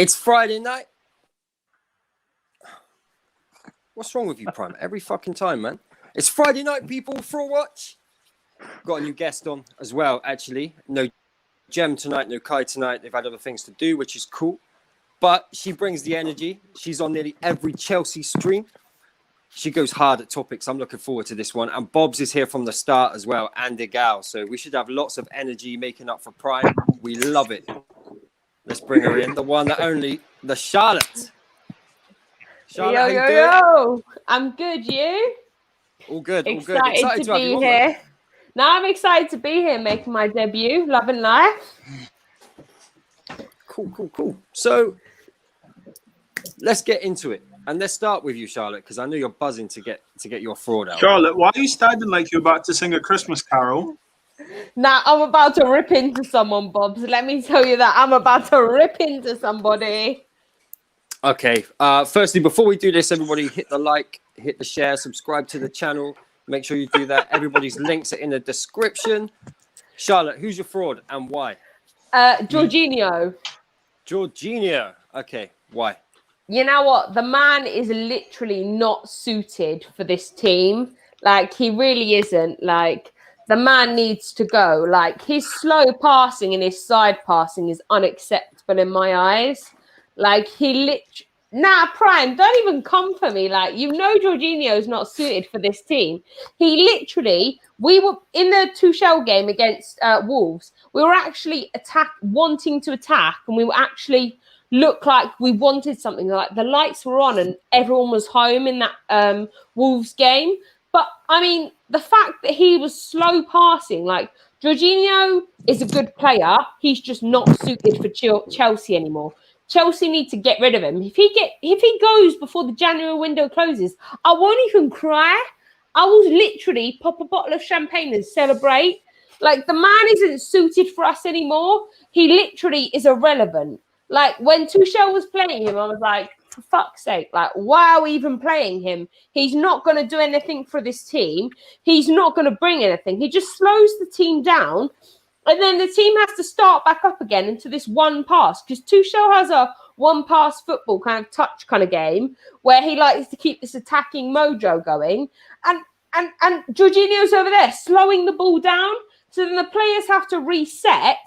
It's Friday night. What's wrong with you, Prime? Every fucking time, man. It's Friday night, people. Fraudwatch. Got a new guest on as well, actually. No Jem tonight, no Kai tonight. They've had other things to do, which is cool. But she brings the energy. She's on nearly every Chelsea stream. She goes hard at topics. I'm looking forward to this one. And Bob's is here from the start as well, and Degal. So we should have lots of energy making up for Prime. We love it. Let's bring her in. The one, the only, the Charlotte. Charlotte, yo. I'm good, you? All good, all good. Excited to be here. Now I'm excited to be here, making my debut. Loving life. Cool. So let's get into it. And let's start with you, Charlotte, because I know you're buzzing to get your fraud out. Charlotte, why are you standing like you're about to sing a Christmas carol? Now I'm about to rip into someone, Bob. So let me tell you that I'm about to rip into somebody. Okay. Firstly, before we do this, everybody hit the like, hit the share, subscribe to the channel. Make sure you do that. Everybody's links are in the description. Charlotte, who's your fraud and why? Jorginho. Jorginho. Okay. Why? You know what? The man is literally not suited for this team. Like, he really isn't. Like, the man needs to go. Like, his slow passing and his side passing is unacceptable in my eyes. Like, he literally... Nah, Prime, don't even come for me. Like, you know Jorginho is not suited for this team. He literally... We were in the Tuchel game against Wolves. We were actually wanting to attack, and we were actually... looked like we wanted something. Like, the lights were on and everyone was home in that Wolves game. But I mean, the fact that he was slow passing, like, Jorginho is a good player. He's just not suited for Chelsea anymore. Chelsea need to get rid of him. If he goes before the January window closes, I won't even cry. I will literally pop a bottle of champagne and celebrate. Like, the man isn't suited for us anymore. He literally is irrelevant. Like, when Tuchel was playing him, I was like, for fuck's sake, like, why are we even playing him? He's not going to do anything for this team. He's not going to bring anything. He just slows the team down. And then the team has to start back up again into this one pass. Because Tuchel has a one-pass football kind of touch kind of game where he likes to keep this attacking mojo going. And Jorginho's over there slowing the ball down. So then the players have to reset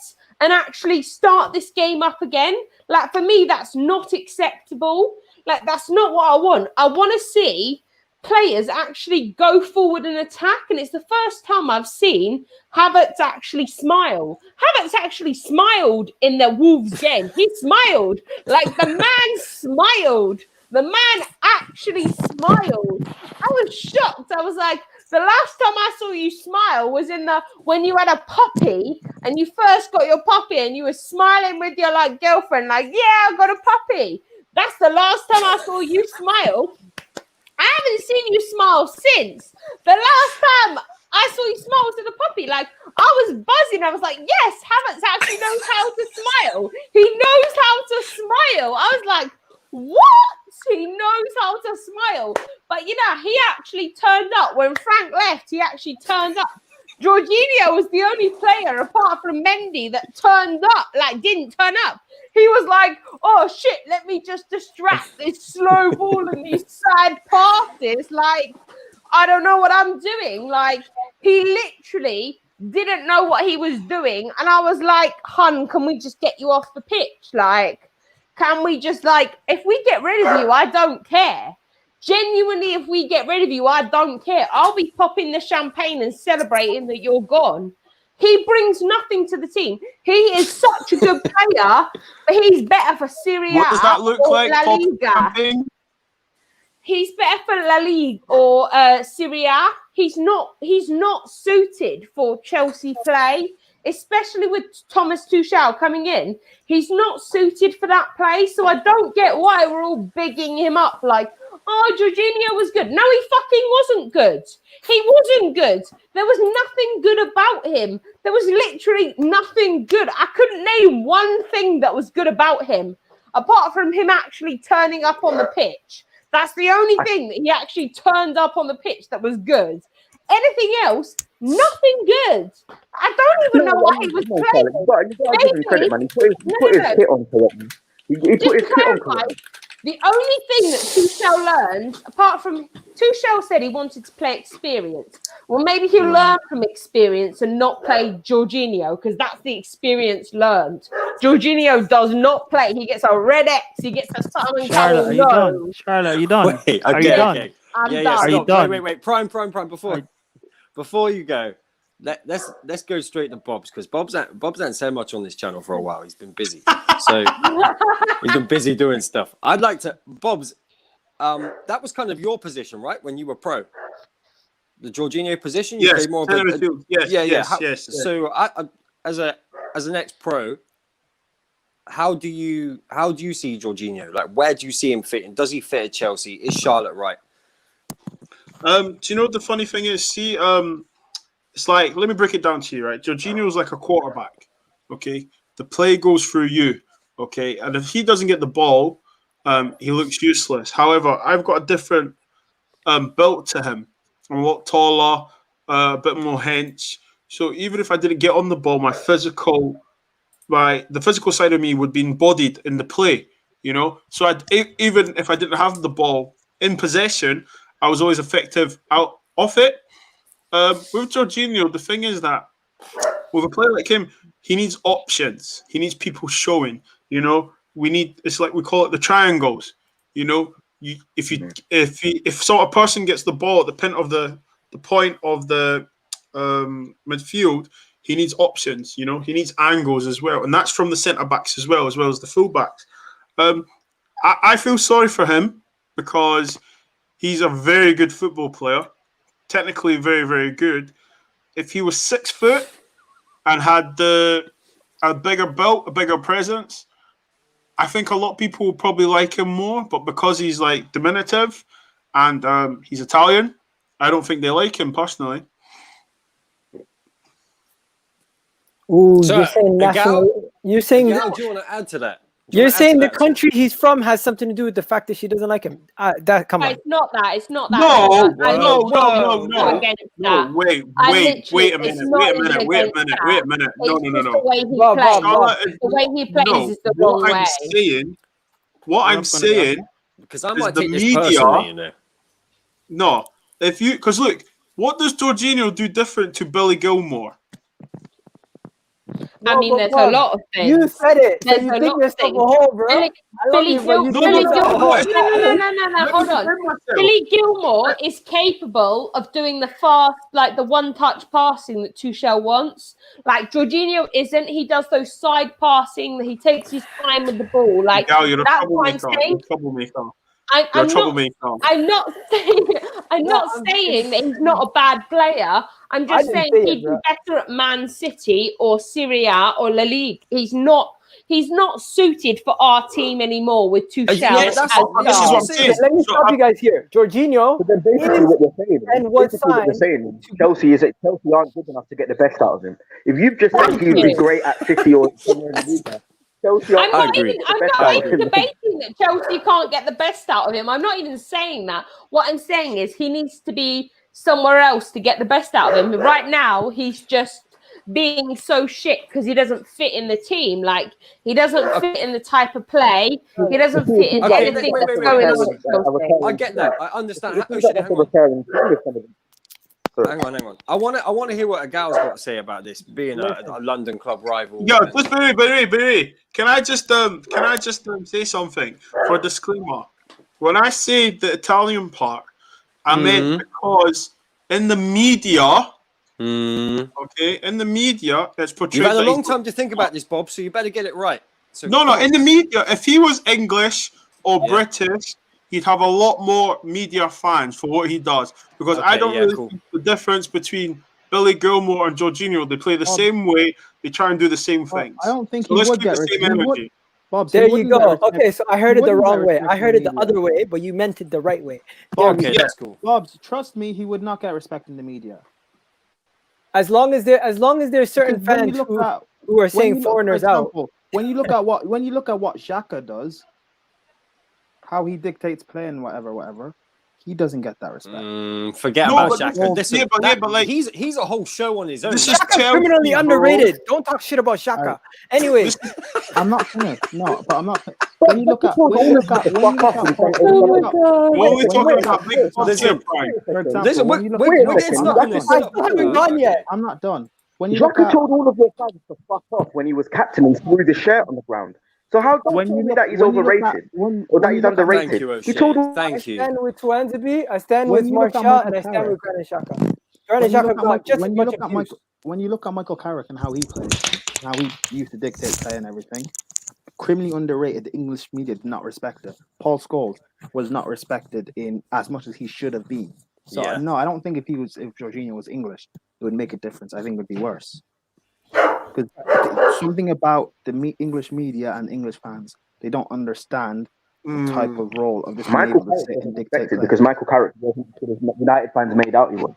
and actually start this game up again. Like, for me, that's not acceptable. Like, that's not what I want. I want to see players actually go forward and attack. And it's the first time I've seen Havertz actually smile. Havertz actually smiled in the Wolves game. He smiled. Like, the man smiled. The man actually smiled. I was shocked. I was like, the last time I saw you smile was when you had a puppy and you first got your puppy and you were smiling with your girlfriend, like, yeah, I got a puppy. That's the last time I saw you smile. I haven't seen you smile since. The last time I saw you smile was with a puppy. Like, I was buzzing. I was like, yes, Havertz actually knows how to smile. He knows how to smile. I was like, what? He knows how to smile. But, you know, he actually turned up. When Frank left, he actually turned up. Jorginho was the only player, apart from Mendy, that turned up, like, didn't turn up. He was like, oh, shit, let me just distract this slow ball and these side passes. Like, I don't know what I'm doing. Like, he literally didn't know what he was doing. And I was like, hun, can we just get you off the pitch? Like, can we just, like, if we get rid of you, I don't care. Genuinely, if we get rid of you, I don't care. I'll be popping the champagne and celebrating that you're gone. He brings nothing to the team. He is such a good player, but he's better for Serie A. What does that look like? La Liga. He's better for La Liga or Serie A. He's not suited for Chelsea play, especially with Thomas Tuchel coming in. He's not suited for that play, so I don't get why we're all bigging him up like, oh, Jorginho was good. No, he fucking wasn't good. He wasn't good. There was nothing good about him. There was literally nothing good. I couldn't name one thing that was good about him, apart from him actually turning up on the pitch. That's the only thing that he actually turned up on the pitch that was good. Anything else, nothing good. I don't even know why he was playing. You got to give him credit, man. He put his hit onto it. He put Just his to kit on. clarify, the only thing that Tuchel learned, apart from Tuchel said he wanted to play experience. Well, maybe he'll learn from experience and not play Jorginho, because that's the experience learned. Jorginho does not play. He gets a red X. He gets a Simon Charlotte, are you Cowell. done? Charlotte, are you done? Wait, Are you okay, done? okay. I'm Yeah, done. Are you stop. done? Wait. Prime. Before you go, let's go straight to Bob's, because Bob's ain't said much on this channel for a while. He's been busy, so he's been busy doing stuff. I'd like to, Bob's. That was kind of your position, right? When you were pro, the Jorginho position. You Yes, played more of centre a midfield. Yes, yes. So, as an ex-pro, how do you see Jorginho? Like, where do you see him fitting? Does he fit at Chelsea? Is Charlotte right? Do you know what the funny thing is? See, it's like, let me break it down to you, right? Jorginho is like a quarterback, okay? The play goes through you, okay? And if he doesn't get the ball, he looks useless. However, I've got a different built to him. I'm a lot taller, a bit more hench. So even if I didn't get on the ball, the physical side of me would be embodied in the play, you know. So even if I didn't have the ball in possession, I was always effective out off it. With Jorginho, the thing is that with a player like him, he needs options. He needs people showing. You know, it's like we call it the triangles. You know, if a person gets the ball at the point of the midfield, he needs options. You know, he needs angles as well, and that's from the centre backs as well as the full backs. I feel sorry for him because he's a very good football player, technically very, very good. If he was 6 foot and had a bigger belt, a bigger presence, I think a lot of people will probably like him more. But because he's like diminutive and he's Italian, I don't think they like him personally. Ooh, So, you're saying national. You're saying Gal, do you want to add to that? you're saying the country he's from has something to do with the fact that she doesn't like him. Come on. It's not that. It's not that. No, I no, literally no. go against that. Wait a minute. No. Just the way he Bob, plays. Bob. The way he plays is the wrong way. What I'm saying, because I is might the take this media- personally, you know. no. Because look, what does Jorginho do different to Billy Gilmore? I mean, there's a lot of things. You said it. So There's you a think lot of yourself a things. hole, bro. I love Billy you, but you Gilmore. think yourself a hole. No. Hold on. Billy Gilmore is capable of doing the fast, like the one-touch passing that Tuchel wants. Like Jorginho isn't. He does those side passing. He takes his time with the ball. Like Gal, you're a that's what I'm troublemaker. saying. You're a troublemaker. I'm not saying that he's not a bad player. I'm just saying he'd be better at Man City or Serie A or La Liga. He's not suited for our team anymore with Tuchel. Yeah, this is what I'm saying. Let me stop you guys here. Jorginho But then basically what you're saying, and was Chelsea aren't good enough to get the best out of him. If you've just said he'd be great at City or somewhere in the league, Chelsea I'm not agree. even debating that Chelsea can't get the best out of him. I'm not even saying that. What I'm saying is he needs to be somewhere else to get the best out of him. Right now, he's just being so shit because he doesn't fit in the team. Like, he doesn't fit in the type of play. He doesn't fit into anything that's going on at Chelsea. I get that. I understand. Hang on. I want to hear what a gal's got to say about this being a London club rival. Yo, just Barry. Can I just say something for a disclaimer? When I say the Italian part, I meant because in the media, okay, in the media, it's portrayed. You've had a long time to think about this, Bob, so you better get it right. So no, in the media, if he was English or British, he'd have a lot more media fans for what he does. Because I don't really think the difference between Billy Gilmore and Jorginho. They play the same way. They try and do the same things. I don't think so he would get the same energy. Bob, there you go. Okay, so I heard it the wrong way. I heard it the other way, but you meant it the right way. Okay, that's cool. Bob, trust me, he would not get respect in the media. As long as there's certain fans who are saying foreigners out. When you look at what Xhaka does, how he dictates play and whatever, He doesn't get that respect. Forget No, about but Xhaka. this- Listen, but like he's a whole show on his own. this is Shaka's Chelsea, criminally bro. underrated. Don't talk shit about Shaka. Anyway, I'm not finished. No, but I'm not. But When you look at Paul when you look Scholes at is when you fuck look off at in front of Oh my everybody. god. We're only Wait, talking wait, about big wait, clubs listen. here, Prime. for example, Listen, when you look, we're Wait, getting listen, stuck in Xhaka- this. I haven't gone yet. I'm not done. When you look Xhaka at told all of your fans to fuck off when he was captain and threw the shirt on the ground. So how don't when tell you me look that he's when you look at overrated when or that when he's you look at underrated? Thank you, He O'Shea. told all I Thank you. stand with Twanzebe, I stand When with you look at Martial, Michael and I stand Carrick, with Granit Xhaka. when Granit you look Xhaka at got Michael, just as when you much look at abuse. Michael Carrick and how he plays, how he used to dictate play and everything, criminally underrated. The English media did not respect it. Paul Scholes was not respected in as much as he should have been. So Yeah. no, I don't think if Jorginho was English, it would make a difference. I think it would be worse. Because something about the English media and English fans, they don't understand the type of role of just being Michael able to Carrick sit and wasn't dictate respected play. because Michael Carrick wasn't United fans made out he was.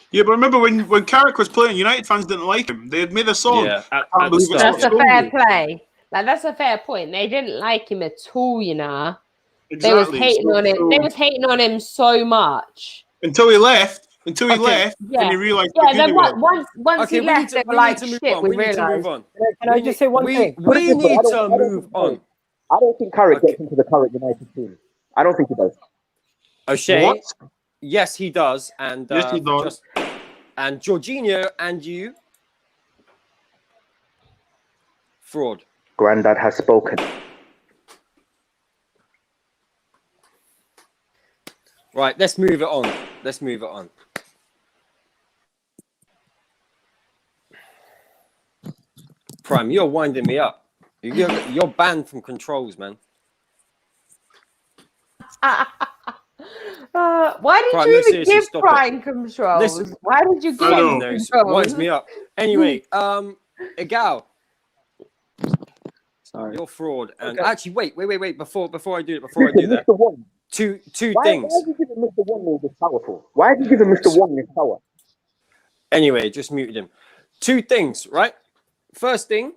Yeah, but remember when Carrick was playing, United fans didn't like him. They had made a song. Yeah, I at can't the believe it's start. not That's a shown fair you. play. Like that's a fair point. They didn't like him at all, you know. They was Exactly. hating on him. They was hating on him so much. Until he left. Until he Okay. left, Yeah. and he realized Yeah, how good then he was. once Okay, he we need left, to they were we like, need to move shit, on. we We need to move realised. on. Can I just say one thing? Put it We this way, need to I don't move think on. I don't think Carrick Okay. gets into the current United team. I don't think he does. O'Shea, What? yes, he does, and Yes, he does. and Jorginho and you, fraud. Grandad has spoken. Right, let's move it on. Let's move it on. Prime, you're winding me up. You're banned from controls, man. Why did Prime, you no, even seriously, give stop Prime controls? Listen. Why did you give I know. him No, controls? winds me up. Anyway, Egal, Sorry. you're fraud. And Okay. actually, wait. Before I do that, Mr. Wong. two Why things. have you given Mr. Wong all this power for? Why have you given Mr. Wong this power? Anyway, just muted him. Two things, right? First thing,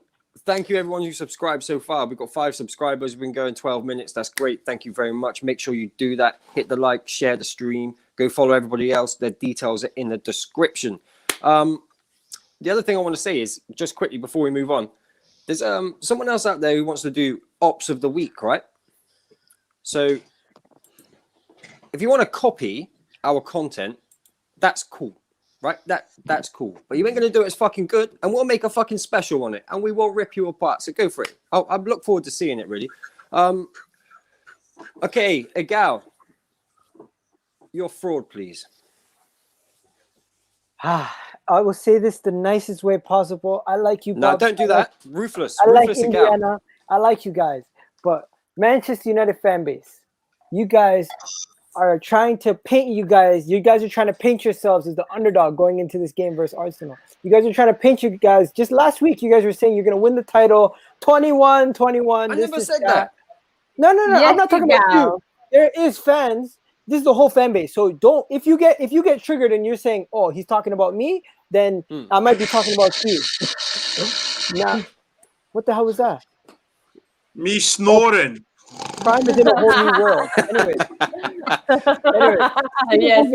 thank you everyone who subscribed so far. We've got 5 subscribers. We've been going 12 minutes. That's great. Thank you very much. Make sure you do that. Hit the like, share the stream. Go follow everybody else. Their details are in the description. The other thing I want to say is, just quickly before we move on, there's someone else out there who wants to do Ops of the Week, right? So if you want to copy our content, that's cool. Right, that's cool, but you ain't gonna do it as fucking good, and we'll make a fucking special on it, and we will rip you apart. So go for it. I look forward to seeing it. Really. Okay, Egal, your fraud, please. I will say this the nicest way possible. I like you, No, Bob. don't do that. Ruthless. I like Ruthless Egal. Indiana. I like you guys. But Manchester United fan base, you guys are trying to paint you guys are trying to paint yourselves as the underdog going into this game versus Arsenal. You guys are trying to paint you guys. Just last week, you guys were saying you're going to win the title 21-21. I never said that. No. Yes, I'm not talking about you. you. There is fans. This is the whole fan base. So don't, if you get triggered and you're saying, oh, he's talking about me, then I might be talking about you. Nah. What the hell was that? Me snoring. Prime is in a whole new world. Anyway, Yes.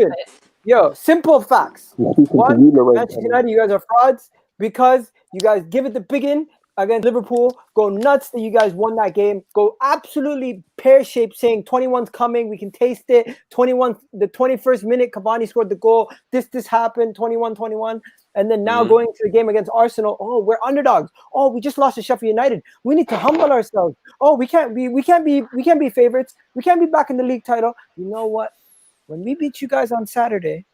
yo, simple facts. One, You know, Manchester United, you guys are frauds because you guys give it the biggin against Liverpool. Go nuts that you guys won that game. Go absolutely pear-shaped saying 21's coming. We can taste it. 21, the 21st minute, Cavani scored the goal. This happened, 21-21. And then now going to the game against Arsenal, oh, we're underdogs. Oh, we just lost to Sheffield United. We need to humble ourselves. Oh, we can't be favorites. We can't be back in the league title. You know what? When we beat you guys on Saturday,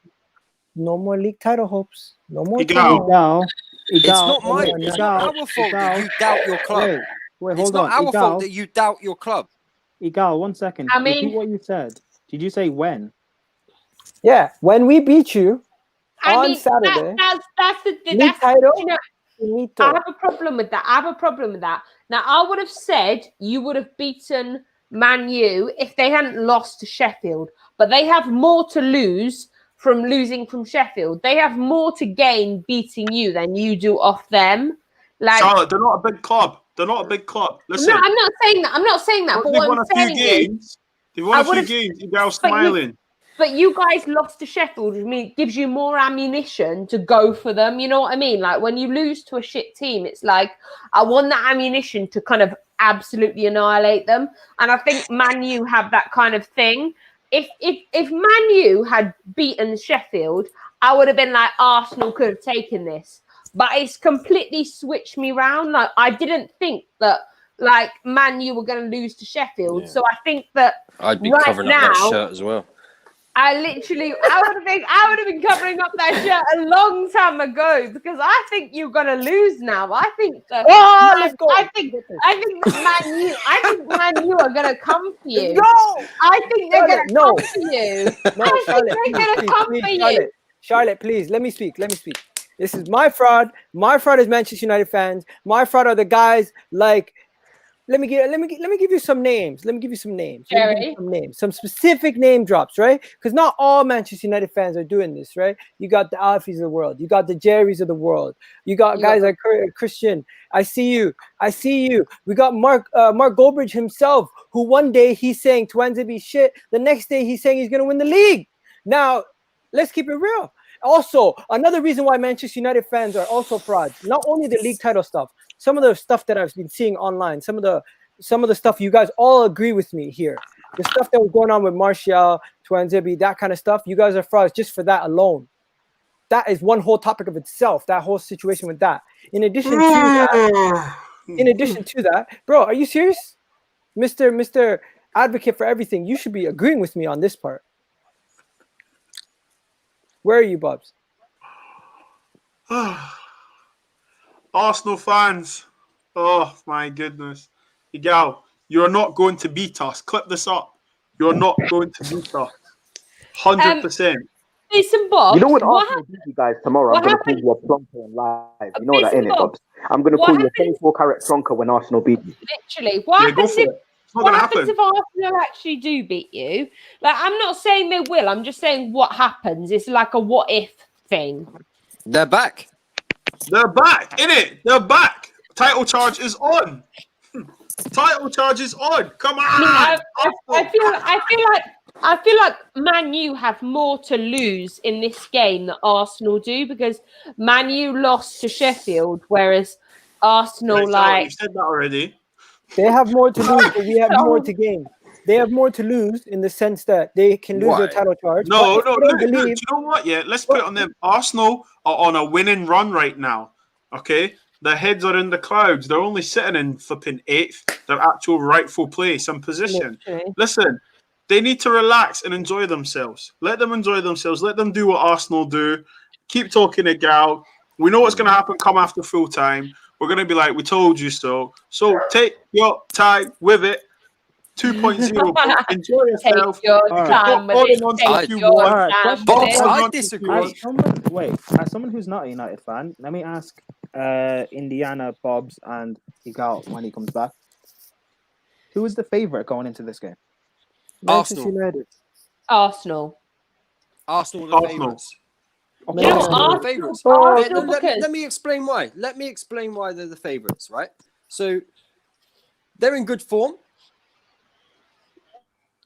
no more league title hopes. No more. It's not my. It's not our fault that you doubt your club. Wait, It's hold on. not our fault that you doubt your club. Egal, 1 second. I mean- Repeat what you said. Did you say when? Yeah, when we beat you on Saturday, That's the league title. you know, I have a problem with that. Now, I would have said you would have beaten Man U if they hadn't lost to Sheffield, but they have more to lose from losing from Sheffield. They have more to gain beating you than you do off them. Like, Charlotte, they're not a big club. They're not a big club. Listen, I'm not saying that. I'm not saying that. But they've what won I'm a few saying is, games. They won I a few would've- games. Igal smiling. But you guys lost to Sheffield, which means it gives you more ammunition to go for them. You know what I mean? Like when you lose to a shit team, it's like I want that ammunition to kind of absolutely annihilate them. And I think Man U have that kind of thing. If Man U had beaten Sheffield, I would have been like Arsenal could have taken this. But it's completely switched me round. Like I didn't think that like Man U were going to lose to Sheffield. Yeah. So I think that I'd be right covering up that now- shirt as well. I would have been covering up that shirt a long time ago because I think you're gonna lose now. I think that let's go. I think Man U are gonna come for you. No, I think they're Charlotte, gonna no. come for you. no, I think Charlotte, they're gonna come for you. Charlotte, Charlotte, please let me speak. Let me speak. This is my fraud. My fraud is Manchester United fans. My fraud are the guys like. Let me give you some names. Let me give you some names. Let me give you some names. Some specific name drops, right? Because not all Manchester United fans are doing this, right? You got the Alfies of the world. You got the Jerrys of the world. You got guys like Christian. I see you. I see you. We got Mark Goldbridge himself, who one day he's saying Twanzebe shit. The next day he's saying he's going to win the league. Now, let's keep it real. Also, another reason why Manchester United fans are also frauds, not only the league title stuff, some of the stuff that I've been seeing online, some of the stuff you guys all agree with me here. The stuff that was going on with Martial, Twanzebe, that kind of stuff, you guys are frauds just for that alone. That is one whole topic of itself, that whole situation with that. In addition to that, bro, are you serious? Mr. Advocate for everything, you should be agreeing with me on this part. Where are you, Bubs? Arsenal fans. Oh, my goodness. Igal, you're not going to beat us. Clip this up. You're not going to beat us. 100%. Listen, Bob. You know what Arsenal beat you guys tomorrow? I'm going to call you a plonker on live. You know that, innit, Bubs? I'm going to call you a 24-carat plonker when Arsenal beat you. Literally. What happens if... What What happens if Arsenal actually do beat you? Like, I'm not saying they will. I'm just saying what happens. It's like a what if thing. They're back. They're back, innit? They're back. Title charge is on. Title charge is on. Come on. I feel like Man U have more to lose in this game than Arsenal do because Man U lost to Sheffield, whereas Arsenal You said that already. They have more to lose, but we have more to gain. They have more to lose in the sense that they can lose their title charge. No. Do you know what? Yeah, let's put it on them. Arsenal are on a winning run right now. Okay, their heads are in the clouds. They're only sitting in flipping 8th, their actual rightful place and position. Listen, they need to relax and enjoy themselves. Let them enjoy themselves. Let them do what Arsenal do. Keep talking to Gal. We know what's going to happen come after full time. We're going to be like, we told you so. So take your time with it. 2.0. Enjoy yourself. Take your time with it. Take your time with Bobs, it. I disagree. As someone who's not a United fan, let me ask Indiana, Bobs, and Igal when he comes back. Who is the favourite going into this game? Arsenal. United. Arsenal. Arsenal are the favourites. You know what? Arsenal are the favourites. Let me explain why. Let me explain why they're the favourites, right? So they're in good form.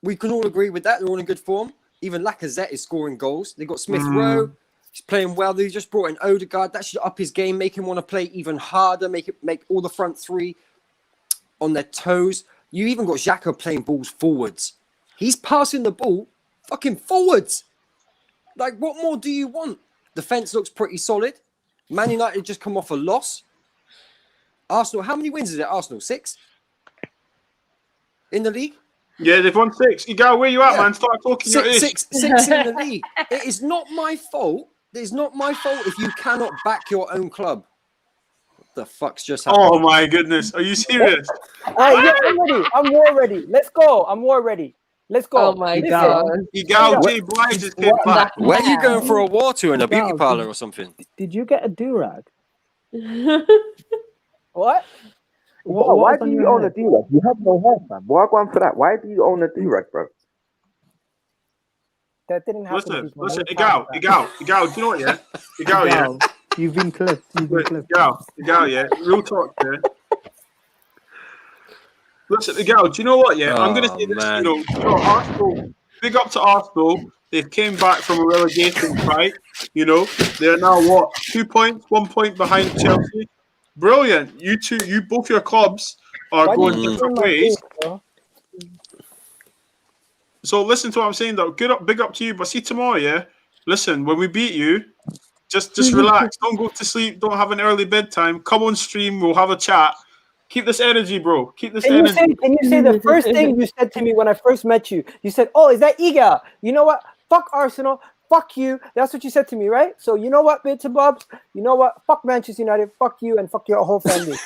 We can all agree with that. They're all in good form. Even Lacazette is scoring goals. They've got Smith Rowe. He's playing well. They just brought in Odegaard. That should up his game, make him want to play even harder, make all the front three on their toes. You even got Xhaka playing balls forwards. He's passing the ball fucking forwards. Like, what more do you want? Defence looks pretty solid. Man United just come off a loss. Arsenal, how many wins is it? Arsenal, 6? In the league? Yeah, they've won 6. You go, where you at, man? Start talking your ish. 6 in the league. It is not my fault. It's not my fault if you cannot back your own club. What the fuck's just happened? Oh my goodness. Are you serious? Yeah, I'm ready. I'm war ready. Let's go. I'm war ready. Let's go. Oh my God. Igal J. Blige just came back. Where are you going for a war to in a beauty parlour or something? Did you get a do-rag? What? Why do you own a D-Rag? You have no hair, man. Why go on for that? Why do you own a D-Rag, bro? That didn't happen. Listen, Igal, do you know what, yeah? Igal, yeah? You've been clipped. Igal, yeah? Real talk, yeah? Listen, Gal, do you know what? Yeah, I'm going to Oh, say this. man. Arsenal. Big up to Arsenal. They've came back from a relegation fight. They're now what? 2 points, 1 point behind Chelsea. Brilliant. You both your clubs are Why going did you different turn my ways. face, bro? So listen to what I'm saying, though. Big up to you. But see tomorrow, yeah. Listen, when we beat you, just relax. Don't go to sleep. Don't have an early bedtime. Come on stream. We'll have a chat. Keep this energy, bro. Keep this energy. Can you say the first thing you said to me when I first met you? You said, "Oh, is that Iga? You know what? Fuck Arsenal. Fuck you." That's what you said to me, right? So you know what, bits and bobs. You know what? Fuck Manchester United. Fuck you and fuck your whole family.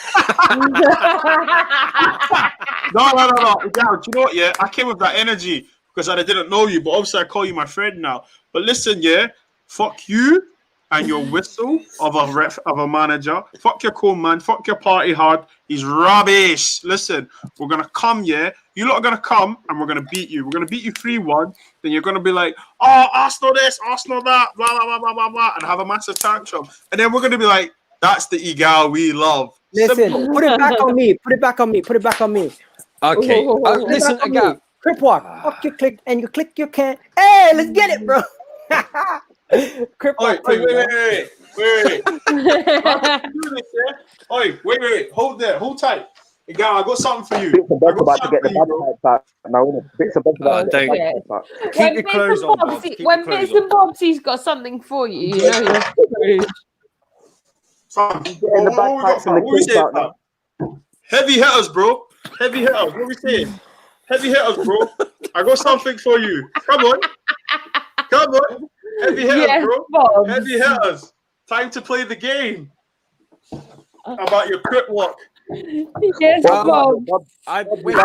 No. Yeah, do you know what? Yeah, I came with that energy because I didn't know you, but obviously I call you my friend now. But listen, yeah, fuck you and your whistle of a manager. Fuck your cool man. Fuck your party hard. He's rubbish. Listen, we're gonna come, yeah. You lot are gonna come and we're gonna beat you. We're gonna beat you 3-1. Then you're gonna be like, oh, Arsenal this, Arsenal that, blah blah blah blah blah blah, and have a massive tantrum. And then we're gonna be like, that's the Egal we love. Listen, Simple. put it back on me. Put it back on me. Put it back on me. Okay. Listen, again. Crip walk. Fuck your click and you click your can. Hey, let's get it, bro. Crip walk. Wait. Wait. Hold there. Hold tight. Hey, guy, I got something for you. Bits and bobs about to get the bad back now, innit? Bits and bobs about to get the bad back. Keep your clothes on, Bob. Keep your When clothes Bits on. and Bobsy's got something for you, you know you're screwed. Fam, Getting the what we got, bagpipes fam? and the What we kids saying, out now. fam? Heavy hitters, bro. Heavy hitters. What we saying? Heavy hitters, bro. I got something for you. Come on. Heavy hitters, Yes, bro. Bob. Heavy hitters. Time to play the game. How about your crip walk? Yes, Bob, Bob. Bob, Wait.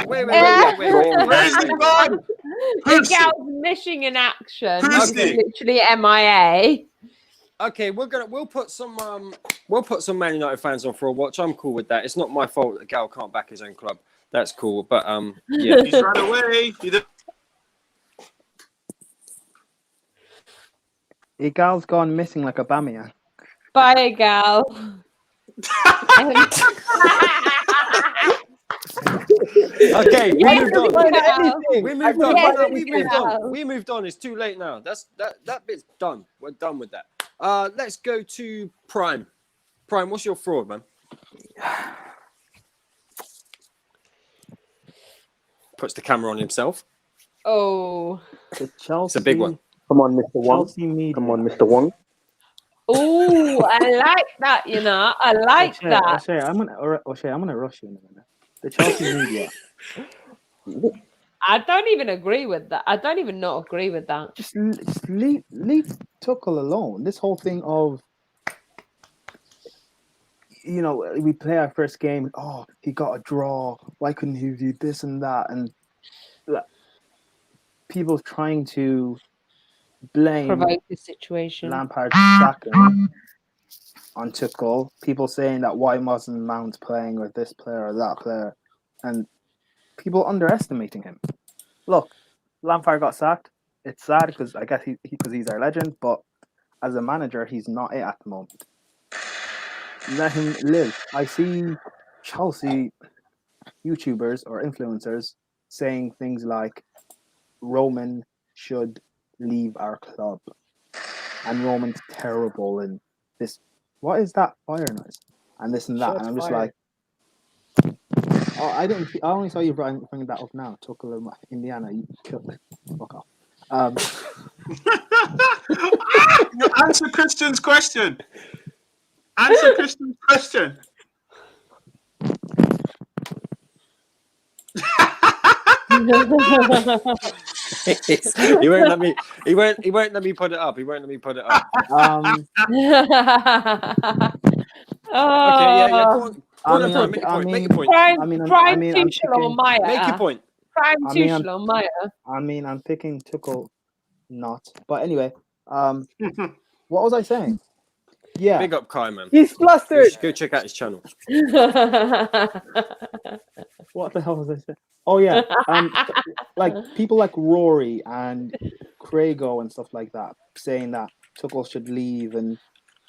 Where's the gun? The gal's missing in action. Who's She's it? literally MIA. Okay, we'll put some Man United fans on for a watch. I'm cool with that. It's not my fault that Gal can't back his own club. That's cool. But yeah. He's run away. Igal's gone missing like a Bamia. Bye, gal. Okay, we Yes, moved on. gal. We moved on. It's too late now. That bit's done. We're done with that. Let's go to Prime. Prime, what's your fraud, man? Puts the camera on himself. Oh. The Chelsea, It's a big one. Come on, Mr. Wong. Chelsea media. Come on, Mr. Wong. Oh, I like that, you know. I like that. O'Shea, I'm gonna rush you in a minute. The Chelsea media. I don't even agree with that. I don't even not agree with that. Just leave Tuchel alone. This whole thing of, we play our first game. Oh, he got a draw. Why couldn't he do this and that? And people trying to blame Provoke the situation. Lampard sacking on Tuchel. People saying that why wasn't Mount playing or this player or that player, and people underestimating him. Look, Lampard got sacked. It's sad because I guess because he's our legend, but as a manager, he's not it at the moment. Let him live. I see Chelsea YouTubers or influencers saying things like Roman should leave our club and Roman's terrible and this. What is that fire noise? And this and that. Shots and I'm just fired. like, oh, I only saw you bringing that up now. Tuchel, Indiana, you killed it. Fuck off. Answer Christian's question. He won't let me. He won't let me put it up. Okay, yeah. Go on, Prime, make your point. Prime Tuchel or Maya. Make your point. Prime Tuchel or Maya. I'm picking Tuchel, not. But anyway, what was I saying? Yeah. Big up Kai, man. He's flustered. Go check out his channel. What the hell was I saying? Oh yeah, like people like Rory and Craigo and stuff like that saying that Tuchel should leave and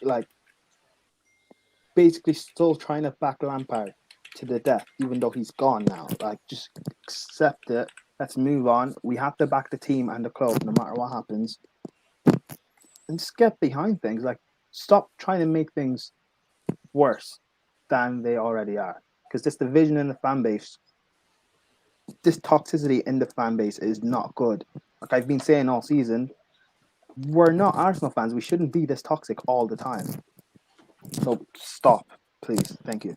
like basically still trying to back Lampard. to the death, even though he's gone now. Like, just accept it. Let's move on. We have to back the team and the club no matter what happens. And just get behind things. Like, stop trying to make things worse than they already are. Because this division in the fan base, this toxicity in the fan base is not good. Like I've been saying all season, we're not Arsenal fans. We shouldn't be this toxic all the time. So stop, please. Thank you.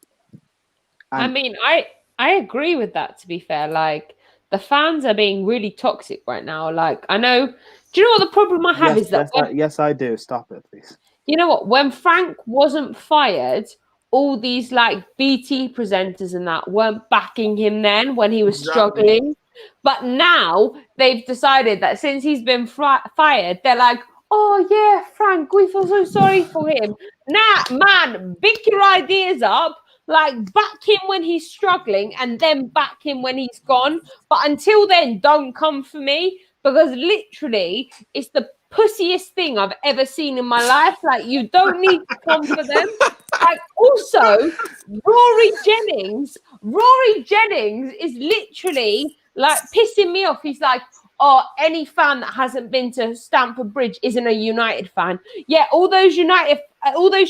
I mean, I agree with that, to be fair. Like, the fans are being really toxic right now. Like, I know, do you know what the problem I have is that... Yes, I do. Stop it, please. You know what? When Frank wasn't fired, all these, like, BT presenters and that weren't backing him then when he was struggling. But now they've decided that since he's been fired, they're like, oh, yeah, Frank, we feel so sorry for him. Nah, man, pick your ideas up. Like, back him when he's struggling and then back him when he's gone. But until then, don't come for me, because literally it's the pussiest thing I've ever seen in my life. Like, you don't need to come for them. Like, also, Rory Jennings is literally like pissing me off. He's like, oh, any fan that hasn't been to Stamford Bridge isn't a United fan. Yeah, all those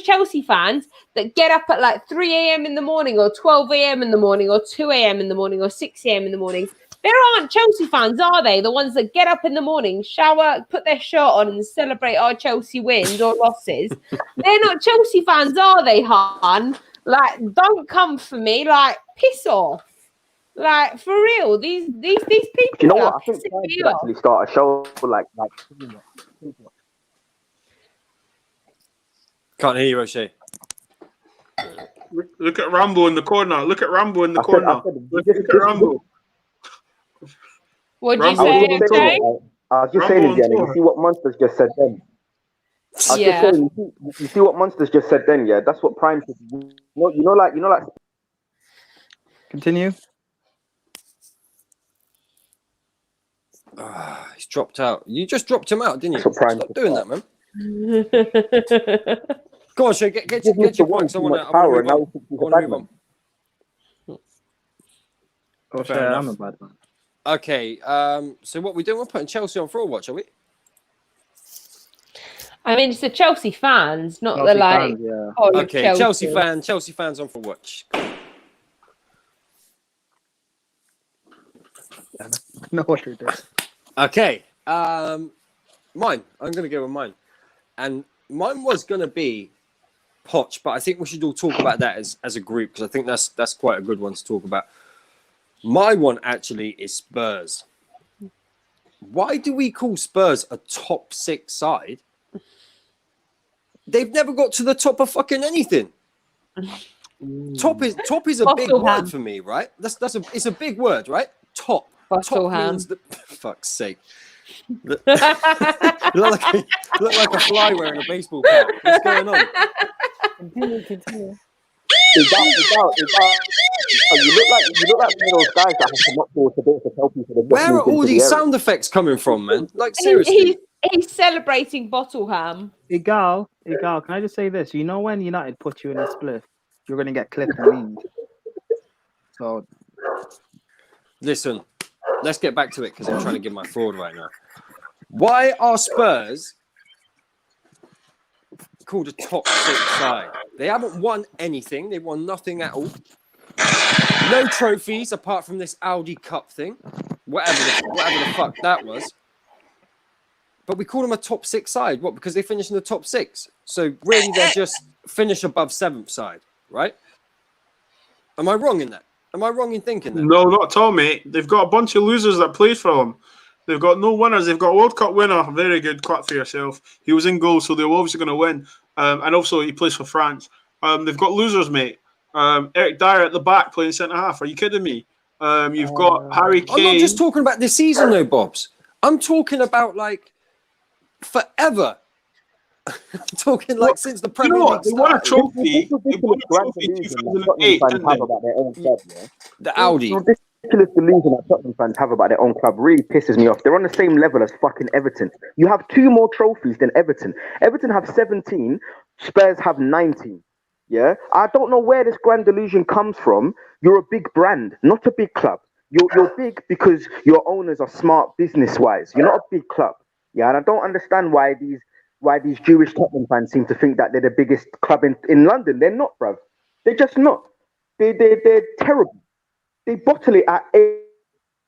Chelsea fans that get up at like 3 a.m. in the morning or 12 a.m. in the morning or 2 a.m. in the morning or 6 a.m. in the morning, there aren't Chelsea fans, are they? The ones that get up in the morning, shower, put their shirt on and celebrate our Chelsea wins or losses. They're not Chelsea fans, are they, hon? Like, don't come for me. Like, piss off. Like, for real, these people. Do you know what? I think Prime should actually start a show like. Can't hear you, O'Shea. Look at Rambo in the corner. Look at Rambo in the corner. Look at Rambo. What'd you say, O'Shea? I was just saying, Indiana, you see what Monsters just said then? You see what Monsters just said then, yeah? That's what Prime should do. You know, like. Continue. He's dropped out. You just dropped him out, didn't you? That's what Prime Stop doing that, man. Go on, Shay, get your points. I want to move on. Oh, Shay, I'm a bad man. Okay, so what we doing? We're putting Chelsea on Fraudwatch, are we? I mean, it's the Chelsea fans, not the like. Fans, yeah. Okay, Chelsea fans on Fraudwatch. No, what you're doing. Okay, mine. I'm going to go with mine. And mine was going to be Poch, but I think we should all talk about that as a group, because I think that's quite a good one to talk about. My one actually is Spurs. Why do we call Spurs a top 6 side? They've never got to the top of fucking anything. Top is a big word for me, right? It's a big word, right? Top means fuck's sake. Look like a fly wearing a baseball cap. What's going on? Continue. You look like one of those guys that have to not force a bit to tell people. Where are all these sound effects coming from, man? Like, seriously. He's celebrating Bottleham. Egal, can I just say this? You know, when United put you in a split, you're going to get clipped and memed. So, listen, let's get back to it, because I'm trying to give my fraud right now. Why are Spurs called a top 6 side? They haven't won anything. They won nothing at all. No trophies apart from this Audi Cup thing, whatever the fuck that was. But we call them a top 6 side. What? Because they finished in the top 6. So really, they're just finish above 7th side, right? Am I wrong in that? Am I wrong in thinking that? No, not at all, mate. They've got a bunch of losers that played for them. They've got no winners. They've got a World Cup winner. Very good. Clap for yourself. He was in goal, so they were obviously going to win. And also, he plays for France. They've got losers, mate. Eric Dyer at the back playing centre-half. Are you kidding me? You've got Harry Kane. I'm not just talking about this season, though, Bobs. I'm talking about, like, forever. I'm talking, like, since the Premier League they won a trophy. They won a trophy in 2008, didn't they? The Audi. Ridiculous delusion that Tottenham fans have about their own club really pisses me off. They're on the same level as fucking Everton. You have 2 more trophies than Everton. Everton have 17. Spurs have 19. Yeah, I don't know where this grand delusion comes from. You're a big brand, not a big club. You're big because your owners are smart business-wise. You're not a big club. Yeah, and I don't understand why these Jewish Tottenham fans seem to think that they're the biggest club in London. They're not, bruv. They're just not. They're terrible. They bottle it at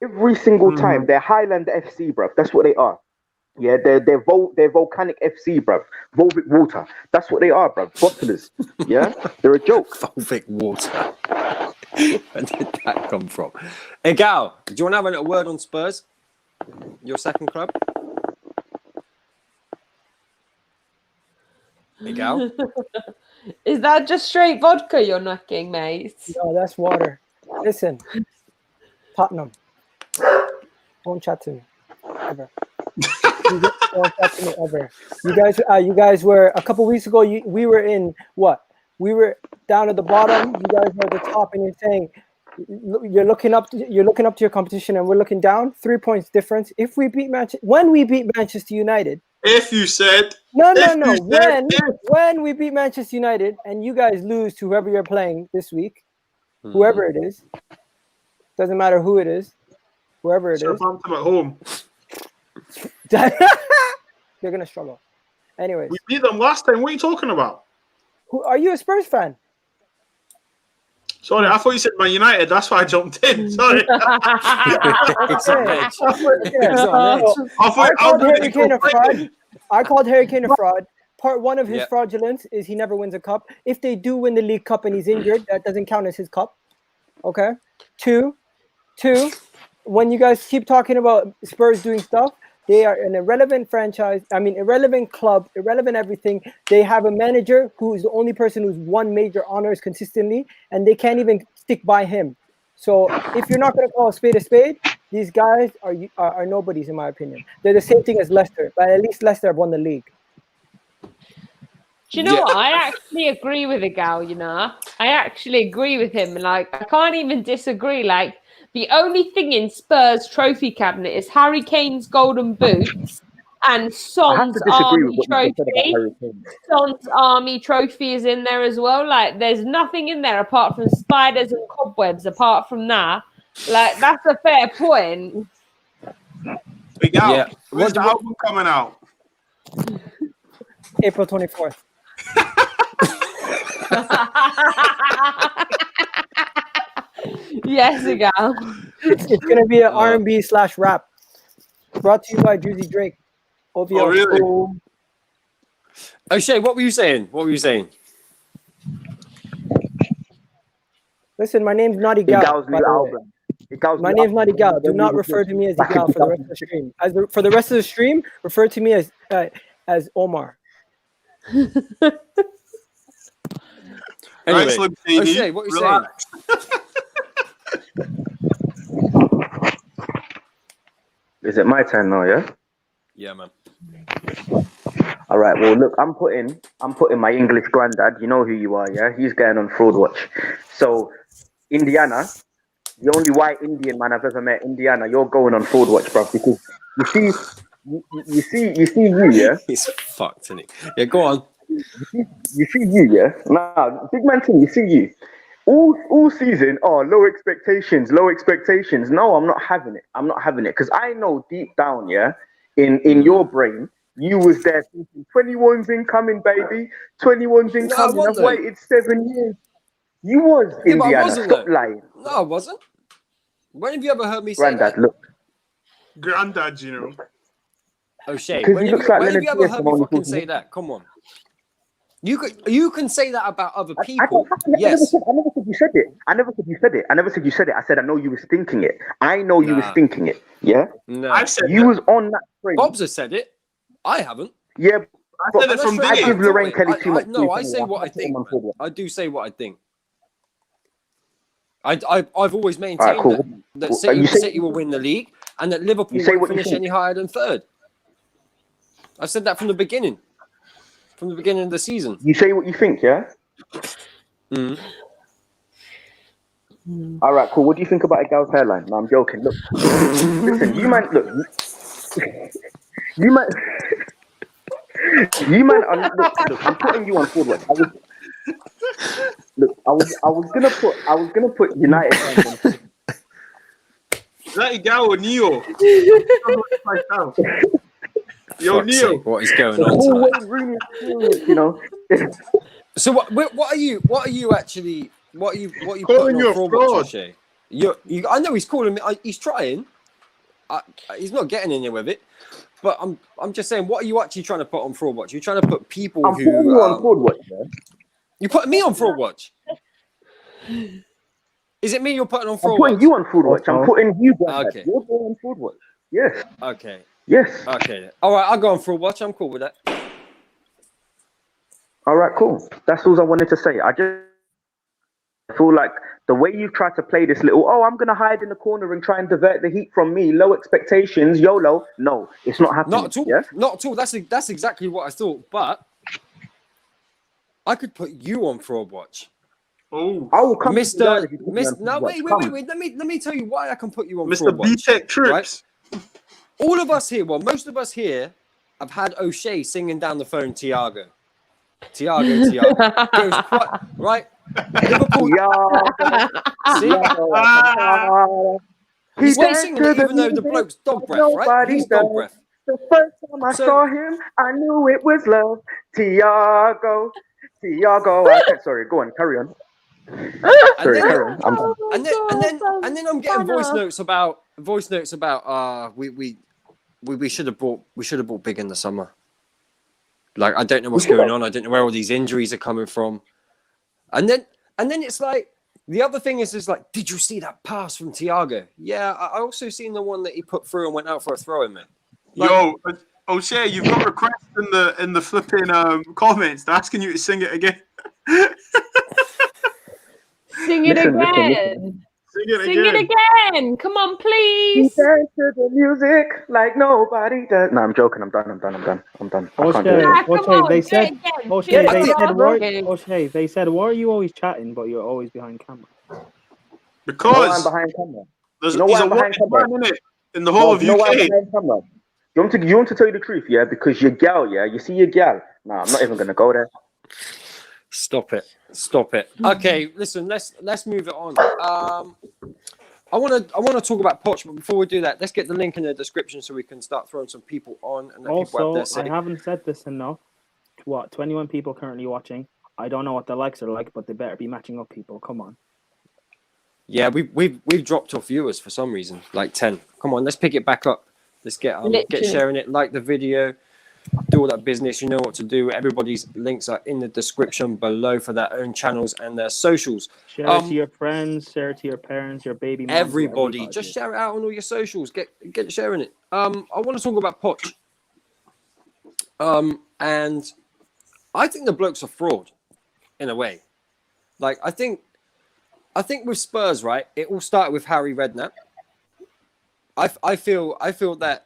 every single time. They're Highland FC, bruv. That's what they are. Yeah, they're volcanic FC, bruv. Volvic water. That's what they are, bruv. Bottlers. Yeah, they're a joke. Volvic water. Where did that come from? Hey, Gal, do you want to have a little word on Spurs? Your second club? Hey, Gal? Is that just straight vodka you're knocking, mate? No, that's water. Listen, Tottenham. Don't chat to me ever. Don't chat to me ever. You guys were a couple weeks ago. We were in what? We were down at the bottom. You guys were at the top, and you're saying you're looking up to your competition, and we're looking down. 3 points difference. If we beat when we beat Manchester United. If you said no. When we beat Manchester United and you guys lose to whoever you're playing this week, whoever it is, doesn't matter who it is, whoever it is. Southampton at home. They're gonna struggle. Anyways, We beat them last time. What are you talking about? who are you, a Spurs fan? Sorry, I thought you said Man United. That's why I jumped in. Sorry. It's a bitch. I called Harry Kane a fraud. Part one of his fraudulence is he never wins a cup. If they do win the League Cup and he's injured, that doesn't count as his cup. Okay. Two, when you guys keep talking about Spurs doing stuff, they are an irrelevant franchise. I mean, irrelevant club, irrelevant everything. They have a manager who is the only person who's won major honors consistently, and they can't even stick by him. So if you're not going to call a spade, these guys are nobodies, in my opinion. They're the same thing as Leicester, but at least Leicester have won the league. Do you know what? I actually agree with the gal, you know. I actually agree with him. Like, I can't even disagree. Like, the only thing in Spurs trophy cabinet is Harry Kane's golden boots and Son's army trophy. Son's army trophy is in there as well. Like, there's nothing in there apart from spiders and cobwebs. Apart from that, like, that's a fair point. Big out. When's the album coming out? April 24th. Yes, gal. It's gonna be an R&B / rap. Brought to you by Drizzy Drake. OVO. Oh, really? Oh, Shay, what were you saying? Listen, my name's Naughty Gal. My name's Naughty Gal. Do not refer to me as Gal for the rest of the stream. For the rest of the stream, refer to me as Omar. Anyway, Right, Slim Shady, Shay, what were you saying? Is it my turn now? Yeah. Yeah, man. All right. Well, look, I'm putting my English granddad. You know who you are, yeah? He's going on Fraudwatch. So, Indiana, the only white Indian man I've ever met. Indiana, you're going on Fraudwatch, bro. Because you see you, yeah. He's fucked, isn't he? Yeah, go on. You see you, yeah. Nah, big man thing. You see you. All season, low expectations. No, I'm not having it. Because I know deep down, yeah, in your brain, you was there thinking 21's incoming, baby. 21's incoming. I've waited 7 years. You was Indiana. Stop lying. No, I wasn't. When have you ever heard me say Granddad, that? look. Granddad, you know. Oh, Shay, Because when he have looks like you Leonard ever heard me Pearson fucking on say that? Come on. You can say that about other people. Yes. I never said you said it. I never said you said it. I said I know you was thinking it. I know you was thinking it. Yeah. No. I've said You was on that train. Bob's has said it. I haven't. Yeah. I said it from I day. give Lorraine Kelly too much. No, I say what I think. I do say what I think. I've always maintained Alright, cool. that City will win the league and that Liverpool won't finish any higher than third. I said that from the beginning. From the beginning of the season. You say what you think, yeah? All right, cool. What do you think about a gal's hairline? No, I'm joking. Look, listen, you man. Look, look, I'm putting you on forward. Look, I was gonna put United fans on. Is that Igao or Neo? Yo, Fuck's Neo. sake, what is going The on whole tonight? Wayne Rooney experience, you know. So what are you actually Calling putting you on a Fraudwatch, fraud. O'Shea? I know he's calling me. He's trying. He's not getting anywhere with it. But I'm just saying, what are you actually trying to put on Fraudwatch? You're trying to put people I'm who putting you on Fraudwatch, man. you putting me on Fraudwatch. Is it me you're putting on I'm putting Fraudwatch? you on Fraudwatch. I'm putting you down. Okay. You're going on Fraudwatch. Yes. Okay. Yes. Okay. All right. I'll go on Fraudwatch. I'm cool with that. All right, cool. That's all I wanted to say. I just feel like the way you've tried to play this little, I'm going to hide in the corner and try and divert the heat from me, low expectations, YOLO. No, it's not happening. Not at all. Yeah? Not at all. That's exactly what I thought. But I could put you on Fraudwatch. Oh, I will come Mr. to you guys. No, wait. Let me tell you why I can put you on Mr. Fraudwatch. B-Tech Trips. Right? All of us here, most of us here have had O'Shea singing down the phone, Tiago. It was quite, right? Liverpool. See? He's not singing it even though the bloke's dog breath, right? He's dog breath. The first time I saw him, I knew it was love. Tiago. Sorry, go on, carry on. Sorry, carry on. And then I'm getting voice notes about we should have bought big in the summer. Like, I don't know what's going on. I don't know where all these injuries are coming from. And then it's like, the other thing is like, did you see that pass from Tiago? Yeah, I also seen the one that he put through and went out for a throw-in, man. Like, Yo, O'Shea, you've got requests in the flipping comments. They're asking you to sing it again. Sing it again. Sing it Sing it again. Come on, please. Dance to the music like nobody does. No, I'm joking. I'm done. I can't do it. O'Shea, they said, O'Shea, they said, why are you always chatting, but you're always behind camera? Because I'm behind camera. there's You know he's why a I'm behind wanted camera? man in it in the whole of You know why I'm UK. behind camera? You want to tell you the truth, yeah? Because your gal, yeah? You see your gal? Nah, I'm not even going to go there. Stop it. Okay, listen, let's move it on. I want to talk about Poch, but before we do that, let's get the link in the description so we can start throwing some people on and let people have Also, their I say. haven't said this enough. 21 people currently watching. I don't know what the likes are like, but they better be matching up, people. Come on. Yeah, we've dropped off viewers for some reason, like 10. Come on, let's pick it back up. Let's get sharing it, like the video, do all that business. You know what to do. Everybody's links are in the description below for their own channels and their socials. Share it to your friends, share it to your parents, your baby moms, Everybody, just share it out on all your socials. Get sharing it. I want to talk about Poch. And I think the bloke's a fraud, in a way. Like, I think with Spurs, right, it all started with Harry Redknapp. I feel that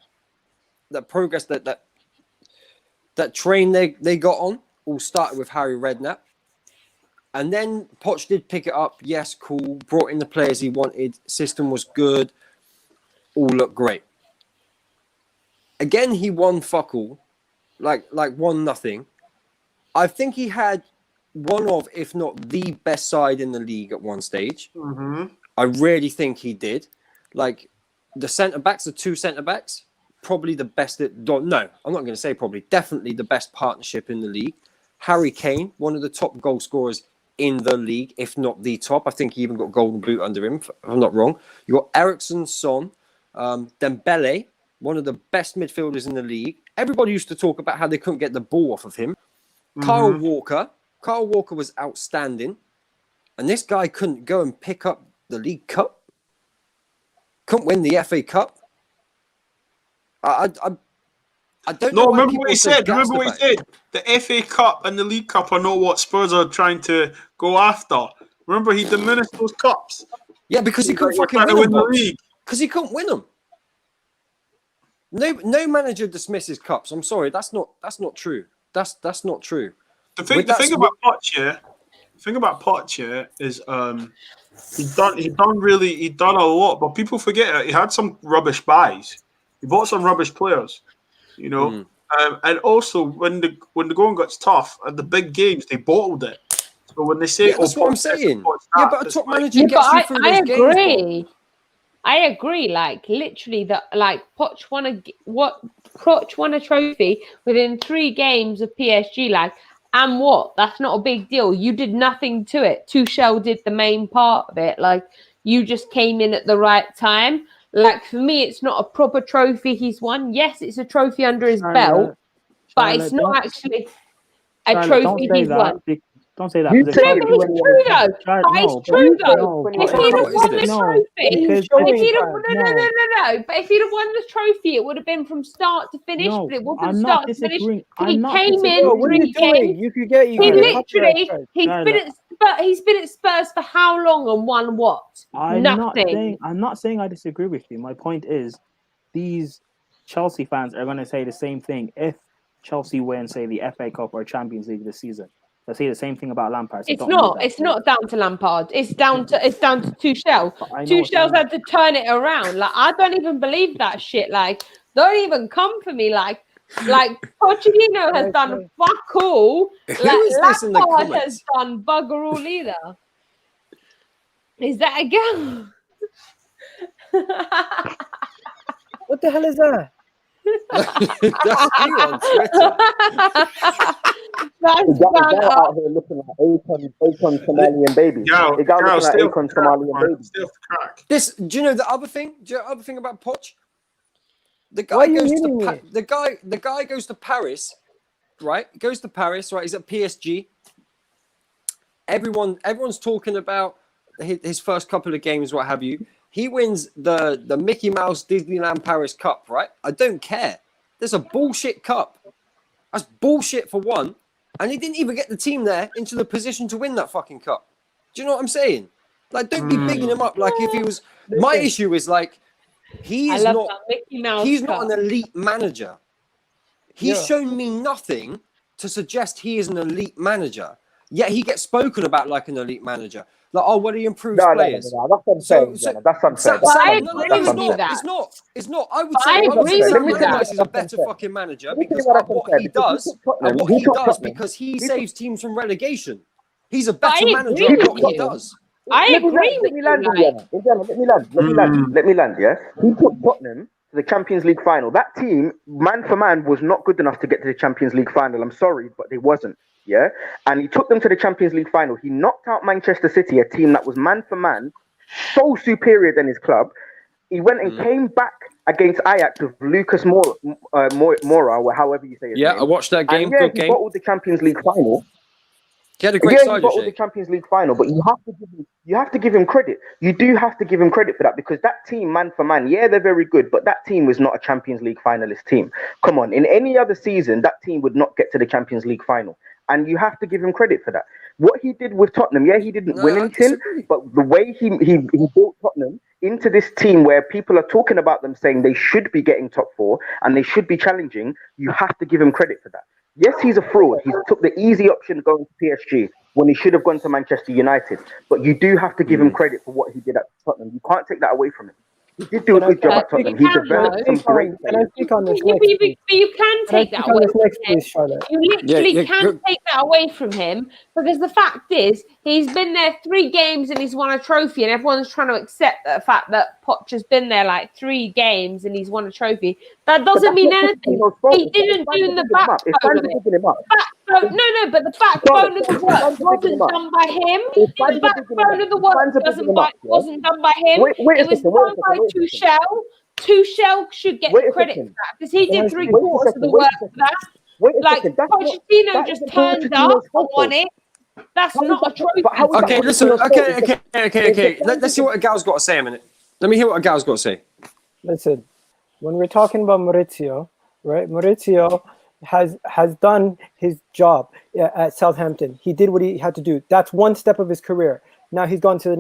progress that train they got on all started with Harry Redknapp. And then Poch did pick it up. Yes, cool. Brought in the players he wanted. System was good. All looked great. Again, he won fuck all. Like 1-0. I think he had one of, if not the best side in the league at one stage. Mm-hmm. I really think he did. Like, the centre-backs, the two centre-backs, probably the best. No, I'm not going to say probably. Definitely the best partnership in the league. Harry Kane, one of the top goal scorers in the league, if not the top. I think he even got golden boot under him, if I'm not wrong. You got Eriksen, Son, Dembele, one of the best midfielders in the league. Everybody used to talk about how they couldn't get the ball off of him. Mm-hmm. Kyle Walker was outstanding. And this guy couldn't go and pick up the League Cup. Couldn't win the FA Cup. I don't know. No, remember what he said. The FA Cup and the League Cup are not what Spurs are trying to go after. Remember, he diminished those cups. Yeah, because he couldn't fucking win the league. Because he couldn't win them. No manager dismisses cups. I'm sorry, that's not true. That's not true. The thing about Poch, yeah, is he done a lot, but people forget it. He had some rubbish buys. He bought some rubbish players, you know. And also when the going gets tough at the big games, they bottled it. So when they say, that's what I'm saying. Yeah, but a top manager Yeah, gets but you through I those games. Bro. agree. I agree. Like literally, Poch won a trophy within 3 games of PSG. Like, and what? That's not a big deal. You did nothing to it. Tuchel did the main part of it. Like, you just came in at the right time. Like for me, it's not a proper trophy he's won. Yes, it's a trophy under his belt, but it's not actually a trophy he's won. Don't say that. You because take No, it's it but it's true though. But it's true though. If he'd have won the trophy, But if he'd have won the trophy, it would have been from start to finish. No, But it wasn't I'm not start to finish. disagreeing. He I'm not came disagreeing. in What are you 3 doing? games. You could get He copyright literally strike. he's been at Spurs for how long and won what? Nothing. I'm not saying I disagree with you. My point is, these Chelsea fans are going to say the same thing if Chelsea win, say, the FA Cup or Champions League this season. They'll say the same thing about Lampard. So It's not. It's not down to Lampard. It's down to Tuchel. I know Tuchel's had to turn it around. Like I don't even believe that shit. Like don't even come for me. Like Pochettino has done fuck all. Like Lampard has done bugger all either. Is that a girl? What the hell is that? That's you on Twitter. The guy out here looking like Akon Somalian baby. The guy looking like Akon Somalian baby. This, do you know the other thing? Do you know the other thing about Poch? The guy the guy goes to Paris, right? Goes to Paris, right? He's at PSG. Everyone's talking about his first couple of games, what have you. He wins the Mickey Mouse Disneyland Paris Cup, right? I don't care. There's a bullshit cup. That's bullshit for one. And he didn't even get the team there into the position to win that fucking cup. Do you know what I'm saying? Like, don't be bigging him up. Like, if he was... My issue is, like, he's not an elite manager. He's shown me nothing to suggest he is an elite manager. Yet he gets spoken about like an elite manager. Like, oh, well, he improves players. No, that's unfair. That's unfair. It's not. I would say Sam is a better fucking manager because of what he does and what he does because he saves teams from relegation. He's a better manager at what he does. I agree with you. Let me land, yeah? He took Tottenham to the Champions League final. That team, man for man, was not good enough to get to the Champions League final. I'm sorry, but they wasn't. Yeah, and he took them to the Champions League final. He knocked out Manchester City, a team that was man for man, so superior than his club. He went and came back against Ajax with Lucas Moura, or however you say his name. I watched that game. And he bottled the Champions League final. He had a great side. He bottled the Champions League final, but you have to give him credit. You do have to give him credit for that because that team, man for man, yeah, they're very good, but that team was not a Champions League finalist team. Come on, in any other season, that team would not get to the Champions League final. And you have to give him credit for that. What he did with Tottenham, he didn't win anything, but the way he built Tottenham into this team where people are talking about them saying they should be getting top 4 and they should be challenging, you have to give him credit for that. Yes, he's a fraud. He took the easy option going to PSG when he should have gone to Manchester United. But you do have to give him credit for what he did at Tottenham. You can't take that away from him. He did do a good job at Tottenham. He developed some great players. Can I speak on this But you can take that away from him. Charlotte? You literally can take that away from him because the fact is he's been there 3 games and he's won a trophy and everyone's trying to accept the fact that Poch has been there like 3 games and he's won a trophy. That doesn't mean anything. He didn't do the backbone of it. But the backbone of the work wasn't done by him. The backbone of the work wasn't done by him. It was done by Tuchel. Tuchel should get the credit for that because he did 3/4 of the work for that. Like Pochettino just turned up and won it. That's not a trophy. Okay, listen. Okay. Let's see what a gal's got to say a minute. Let me hear what a gal's got to say. Listen, when we're talking about Mauricio, right? Mauricio has done his job at Southampton. He did what he had to do. That's one step of his career. Now he's gone to the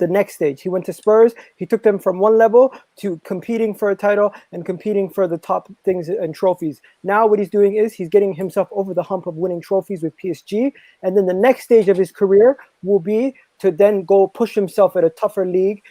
next stage. He went to Spurs. He took them from one level to competing for a title and competing for the top things and trophies. Now what he's doing is he's getting himself over the hump of winning trophies with PSG. And then the next stage of his career will be to then go push himself at a tougher league,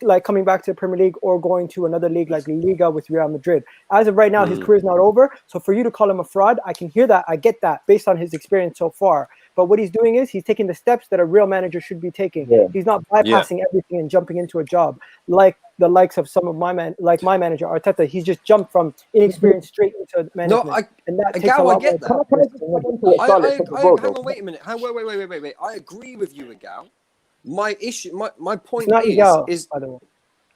like coming back to the Premier League or going to another league like Liga with Real Madrid. As of right now, his career is not over. So for you to call him a fraud, I can hear that. I get that based on his experience so far. But what he's doing is he's taking the steps that a real manager should be taking. Yeah. He's not bypassing everything and jumping into a job like the likes of some of my manager Arteta. He's just jumped from inexperience straight into management. And that takes a lot I get more that. Hang on, wait a minute. Wait. I agree with you, Agal. My issue, my point It's not Agal, is by the way.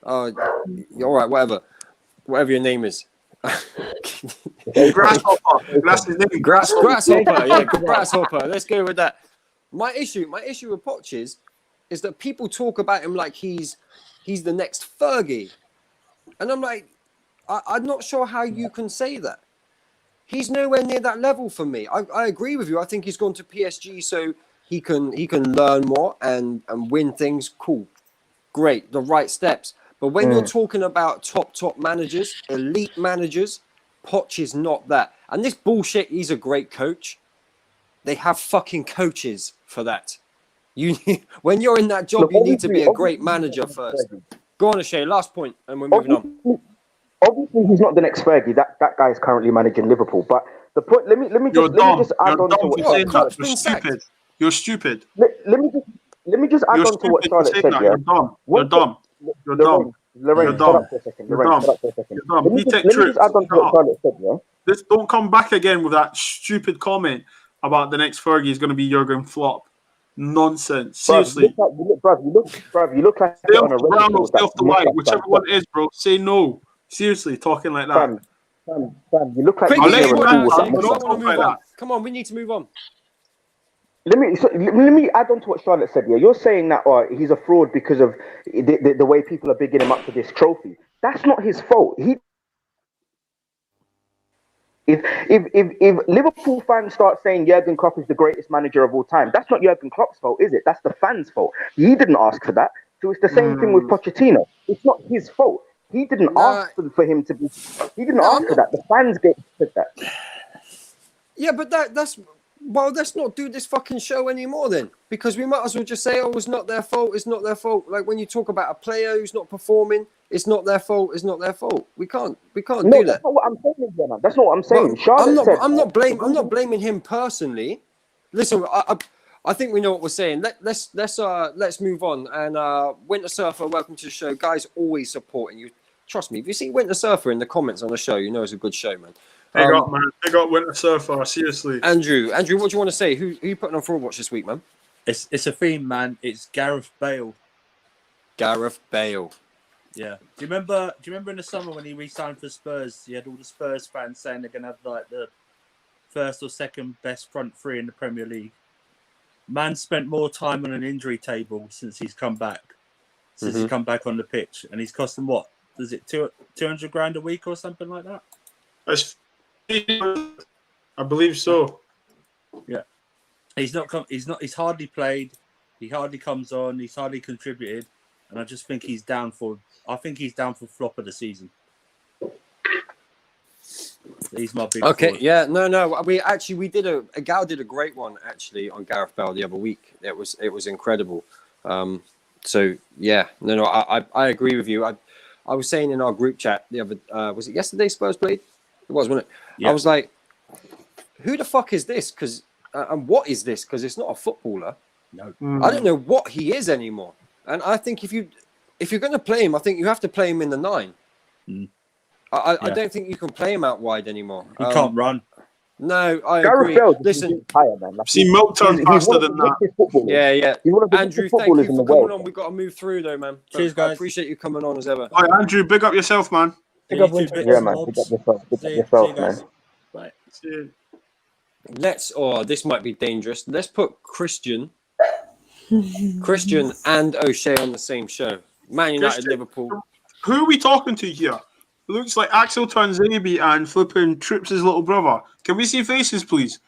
all right, whatever your name is. Grasshopper. That's his name. Grasshopper. Yeah, Grasshopper. Let's go with that. My issue with Poch is that people talk about him like he's the next Fergie, and I'm like, I'm not sure how you can say that. He's nowhere near that level for me. I agree with you. I think he's gone to PSG so he can learn more and win things. Cool, great, the right steps. But when you're talking about top managers, elite managers, Poch is not that. And this bullshit, he's a great coach. They have fucking coaches for that. When you're in that job, you need to be a great manager first. Go on, Ashay, last point, and we're moving on. Obviously, he's not the next Fergie. That guy is currently managing Liverpool. But the point, let me just add on to what Klopp's been stupid. You're stupid. Let me just add on to what Charlotte said. You're dumb. You're dumb. You're dumb. Lorraine, shut up for a second. Lorraine, shut up for a second. Let me just add on to what Charlotte said, yeah? Just don't come back again with that stupid comment about the next Fergie is going to be Jurgen Klopp. Nonsense. Seriously. You look like stay off the ground or stay off the light. Whichever one it is, bro. Say no. Seriously, talking like that. Fam, you look like Come on, we need to move on. Let me add on to what Charlotte said. Yeah, you're saying that he's a fraud because of the way people are bigging him up for this trophy. That's not his fault. If Liverpool fans start saying Jurgen Klopp is the greatest manager of all time, that's not Jurgen Klopp's fault, is it? That's the fans' fault. He didn't ask for that. So it's the same thing with Pochettino. It's not his fault. He didn't ask for him to be. He didn't ask for that. The fans gave that. Yeah, but let's not do this fucking show anymore then, because we might as well just say, oh, it's not their fault. It's not their fault. Like when you talk about a player who's not performing, it's not their fault. It's not their fault. We can't do that. That's not what I'm saying, Jenna. That's not what I'm saying. I'm not blaming him personally. Listen, I think we know what we're saying. Let's move on. And Winter Surfer, welcome to the show, guys. Always supporting you. Trust me. If you see Winter Surfer in the comments on the show, you know it's a good show, man. Big up, man. Big up, Winter Surfer. Seriously. Andrew, what do you want to say? Who you putting on Fraudwatch this week, man? It's a theme, man. It's Gareth Bale. Gareth Bale. Yeah. Do you remember in the summer when he re-signed for Spurs? You had all the Spurs fans saying they're gonna have like the first or second best front three in the Premier League. Man spent more time on an injury table since he's come back. He's come back on the pitch, and he's cost them what? Is it 200 grand a week or something like that? I believe so. Yeah. He's hardly played. He hardly comes on. He's hardly contributed. And I just think he's down for flop of the season. He's my big forward. Yeah, no. We did a Gal did a great one actually on Gareth Bale the other week. It was incredible. So yeah, no, I agree with you. I was saying in our group chat the other was it yesterday Spurs played? It was, wasn't it? Yeah. I was like, who the fuck is this? Because and what is this? Because it's not a footballer. No, I don't know what he is anymore. And I think if you're going to play him, I think you have to play him in the 9. I don't think you can play him out wide anymore. He can't run. No, I agree. Listen, I've seen Milk turn faster than that. Yeah. Andrew, thank you for coming on. We've got to move through though, man. Cheers, guys. I appreciate you coming on as ever. All right, Andrew, big up yourself, man. Big up yourself. Big up yourself, man. Bye. This might be dangerous. Let's put Christian and O'Shea on the same show. Man United, Liverpool. Who are we talking to here? It looks like Axel Tanzabi and flipping Trips' little brother. Can we see faces, please?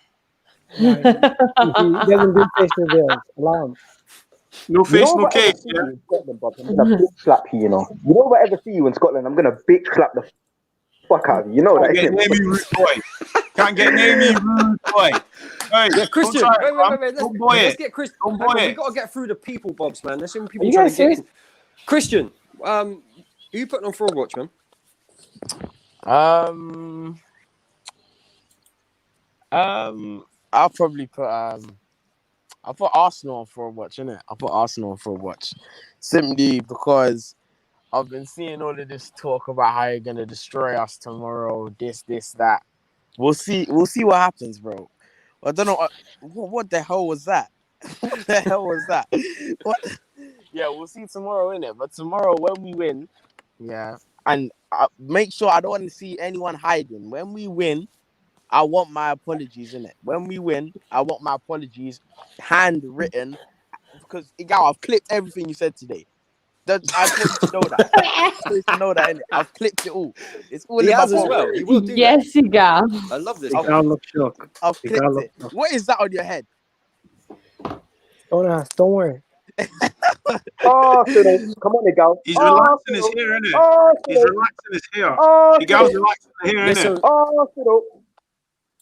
He doesn't do face reveals. Allow him. No face, no case. Yeah. I'm gonna bitch slap you, you know. You know if I ever see you in Scotland, I'm gonna bitch slap the fuck out of you. You know that. Can't get name me rude boy. Can't get name me rude boy. Hey, yeah, Christian. Wait. Let's get Christian. We got to get through the people, Bobs, man. There's some people trying to get in. Christian, who are you putting on Fraudwatch, man? I'll probably put I put Arsenal on Fraudwatch, innit? I put Arsenal on Fraudwatch simply because I've been seeing all of this talk about how you're gonna destroy us tomorrow. This, that. We'll see. We'll see what happens, bro. I don't know what the hell was that. What the hell was that? What? Yeah, we'll see tomorrow, innit? But tomorrow when we win, yeah, and make sure I don't want to see anyone hiding. When we win, I want my apologies, innit? When we win, I want my apologies handwritten because I've clipped everything you said today. I just want you to know that. I want you to know that, innit? I've clipped it all. It's all He in my has as phone. well. He will do Yes, you go. that. I love this. The guy. guy looks shook. I've The guy clipped looks it. shook. What is that on your head? Don't ask. Don't worry. Arsenal. Come on, Miguel. He's relaxing his hair, innit? He's Arsenal. relaxing his hair. Arsenal. Miguel's relaxing his hair, Listen, innit? Arsenal.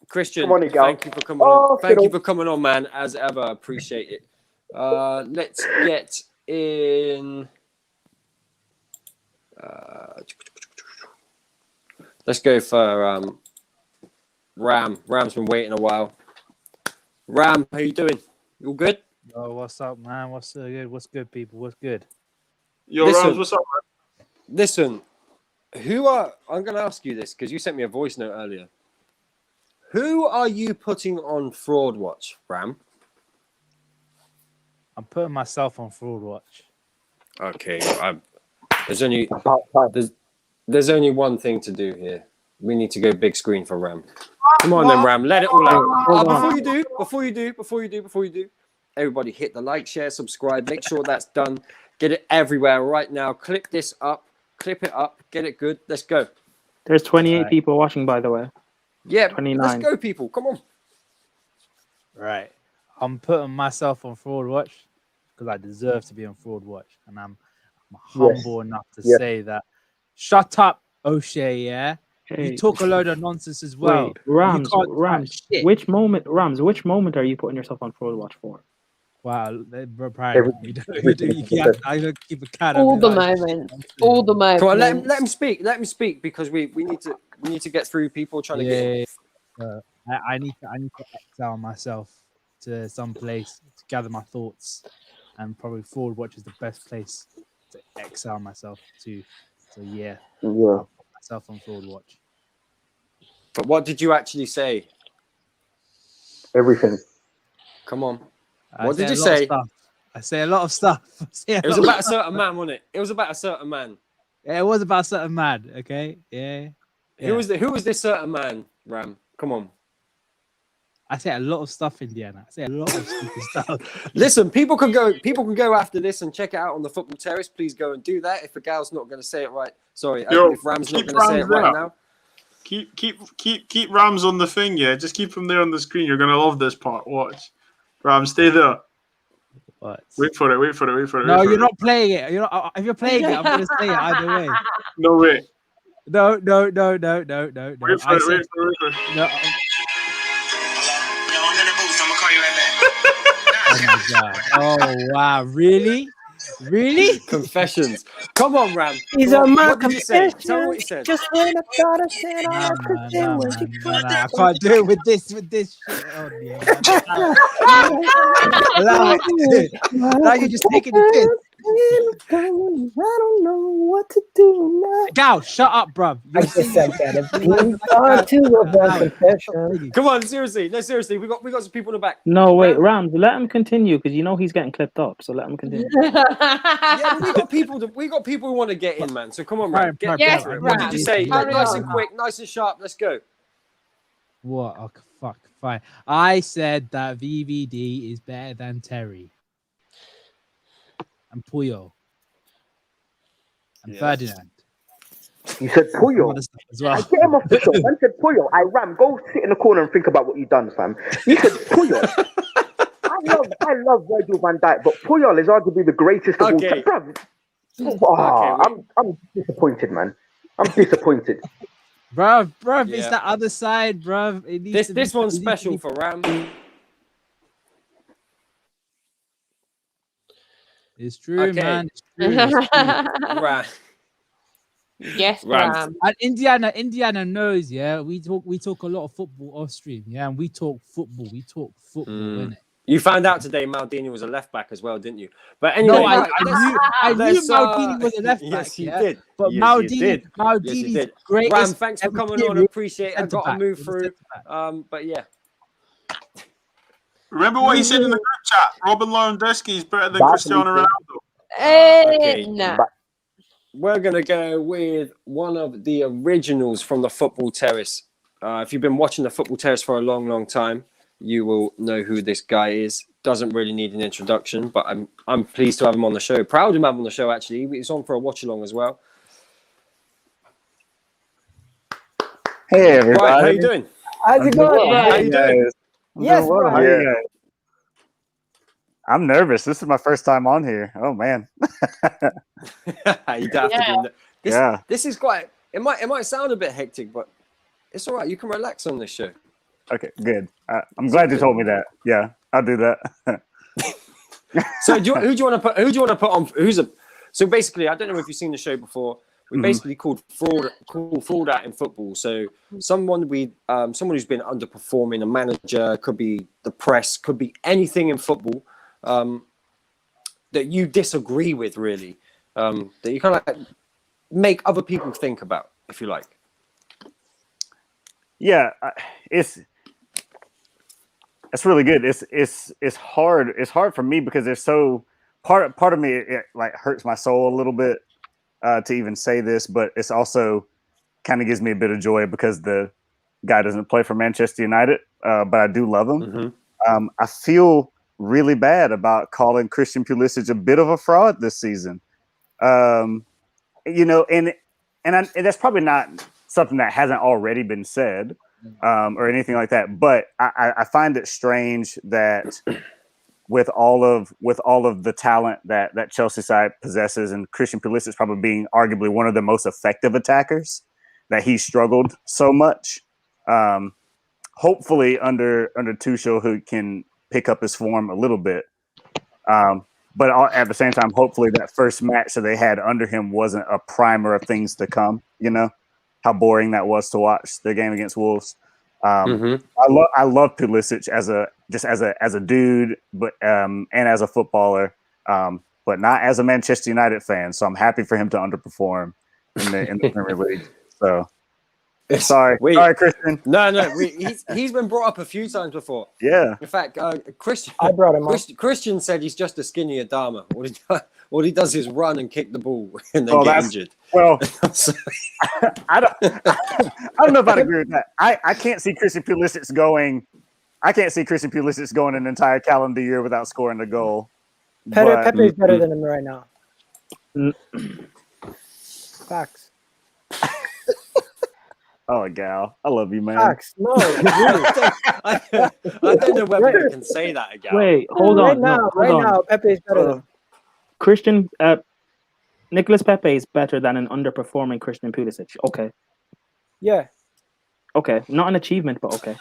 Christian, Come on, Miguel. thank you for coming on. Thank you Arsenal. for coming on, man. As ever, appreciate it. Let's get in. Let's go for Ram. Ram's been waiting a while. Ram, how you doing? You all good? Oh, what's up, man? What's so good? What's good, people? What's good? Yo, Listen. Rams, what's up, man? Listen, I'm going to ask you this because you sent me a voice note earlier. Who are you putting on Fraudwatch, Ram? I'm putting myself on Fraudwatch. Okay, there's only About time. there's only one thing to do here. We need to go big screen for Ram. Come on then, Ram. Let it all out. Before you do, everybody hit the like, share, subscribe. Make sure that's done. Get it everywhere right now. Clip this up. Clip it up. Get it good. Let's go. There's 28 Right. people watching, by the way. Yeah, 29. let's go, people. Come on. Right. I'm putting myself on Fraudwatch because I deserve to be on Fraudwatch. And I'm humble enough to Yes. say that. Shut up, O'Shea, yeah? Hey, You talk a load of nonsense as well. wait, Rams, You can't do Rams. shit. Which moment are you putting yourself on Fraudwatch for? Wow, Everything. I don't keep a cat All on the it. moments. All the moments. Come on, let him speak. Let him speak because we need to get through people trying to get in. I need to exile myself to some place to gather my thoughts, and probably Fraudwatch is the best place to exile myself to. So yeah, I'll put myself on Fraudwatch. But what did you actually say? Everything. Come on. I What did say you a lot of say? stuff. I say a lot of stuff. It was about a certain man, wasn't it? It was about a certain man. Yeah, it was about a certain man. Okay, yeah. Who was this certain man, Ram? Come on. I say a lot of stuff, Indiana. I say a lot of stupid stuff. Listen, people can go after this and check it out on the Football Terrace. Please go and do that. If a gal's not going to say it right, sorry, Yo, if Ram's not keep going to say it Rams right there. now. Keep Rams on the thing, yeah. Just keep them there on the screen. You're gonna love this part. Watch. Rams, stay there. What? Wait for it. No, you're not playing it. You're not. If you're playing it, I'm going to say it either way. No, wait. No. Wait for it. No. Oh my god! Oh wow! Really? Confessions. Come on, Ram. These Come are on. my What did you say? confessions. Tell me what you said. Just when I thought I said all I could say No, was you man. I can't do it with this shit on me. Allow it. Now you're just taking the piss. I don't know what to do now. Gal, shut up, bruv. I just said that. If we are two of our confessions. Come on, seriously. No, seriously. We got some people in the back. No, wait, Rams, let him continue because you know he's getting clipped up. So let him continue. Yeah, we got people who want to get in, man. So come on, Ram. Get Yes, through it. What did you say? Ram. Nice and quick, nice and sharp. Let's go. What? Oh, fuck. Fine. I said that VVD is better than Terry and Puyo and Ferdinand. You said Puyo. Other stuff as I well. get him off the show. Man said Puyo. I Ram, go sit in the corner and think about what you done, fam. You said Puyo. I love Virgil van Dijk, but Puyol is arguably the greatest of all time. Bruv. I'm disappointed, man. I'm disappointed. Bruv, Yeah. it's that other side, bruv. It needs This one's special for Ram. It's true, Okay. man. It's true. It's true. Ram. Yes, Ram. Ram. And Indiana knows, yeah. We talk a lot of football off stream, yeah, and we talk football. We talk football, innit? You found out today Maldini was a left back as well, didn't you? But anyway, No, right, I knew let's, Maldini was a left back. Yes, you yeah? did. But Yes, Maldini, you did. Maldini's Yes, you did. greatest. Ram, thanks for ever coming on. period Appreciate it. I've got to centre-back. move He was through. centre-back. But yeah. Remember what he said in the group chat? Robin Lewandowski is better than That's Cristiano amazing. Ronaldo. Okay. Nah. We're going to go with one of the originals from the Football Terrace. If you've been watching the Football Terrace for a long, long time, you will know who this guy is. Doesn't really need an introduction, but I'm pleased to have him on the show. Proud to have him on the show, actually. He's on for a watch-along as well. Hey everybody. Right, how you doing? How's it going? How you doing? Yes, How Brian. you guys? I'm nervous. This is my first time on here. Oh man. You don't have to do this. Yeah. This is quite. It might sound a bit hectic, but it's all right. You can relax on this show. Okay, good. I'm glad you told me that. Yeah, I'll do that. So who do you want to put on? So basically, I don't know if you've seen the show before. We basically called fraud out in football. So someone who's been underperforming, a manager, could be the press, could be anything in football that you disagree with, really, that you kind of like make other people think about, if you like. Yeah, it's really good. It's hard. It's hard for me because there's so part of me it like hurts my soul a little bit to even say this, but it's also kind of gives me a bit of joy because the guy doesn't play for Manchester United, but I do love him. I feel really bad about calling Christian Pulisic a bit of a fraud this season. And that's probably not something that hasn't already been said or anything like that. But I find it strange that with all of the talent that Chelsea side possesses, and Christian Pulisic probably being arguably one of the most effective attackers, that he struggled so much. Hopefully under Tuchel, who can pick up his form a little bit. But at the same time, hopefully that first match that they had under him wasn't a primer of things to come. You know how boring that was to watch the game against Wolves. I love Pulisic as a dude, but and as a footballer, but not as a Manchester United fan. So I'm happy for him to underperform in the Premier League. So. Sorry, Christian. No, he's been brought up a few times before. Yeah. In fact, Christian. I brought him up. Christian said he's just a skinny Adama. All he does is run and kick the ball and then get injured. Well, I don't know if I'd agree with that. I can't see Christian Pulisic going. I can't see Christian Pulisic going an entire calendar year without scoring a goal. Pepe is better than him right now. Facts. Oh, Gal, I love you, man. Facts. No. I don't know whether you can say that again. Wait, hold on. Right now, Pepe is better than Nicolas Pepe is better than an underperforming Christian Pulisic. Okay. Yeah. Okay. Not an achievement, but okay.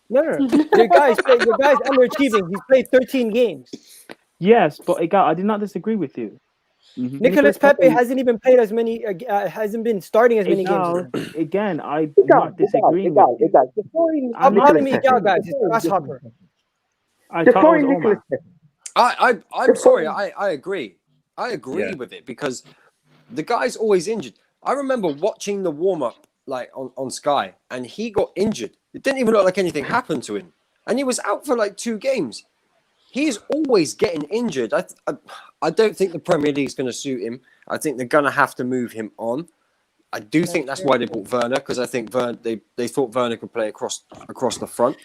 No. Your guy's underachieving. He's played 13 games. Yes, but I did not disagree with you. Nicolas Pepe hasn't even played as many. Hasn't been starting as many games. Again, I do not disagree with you. I'm calling me Igal, guys. It's grasshopper. I thought it was Omar. I'm sorry. I agree. I agree with it because the guy's always injured. I remember watching the warm up like on Sky, and he got injured. It didn't even look like anything happened to him, and he was out for like 2 games. He's always getting injured. I don't think the Premier League is going to suit him. I think they're going to have to move him on. I do think that's why they bought Werner, because I think they thought Werner could play across the front.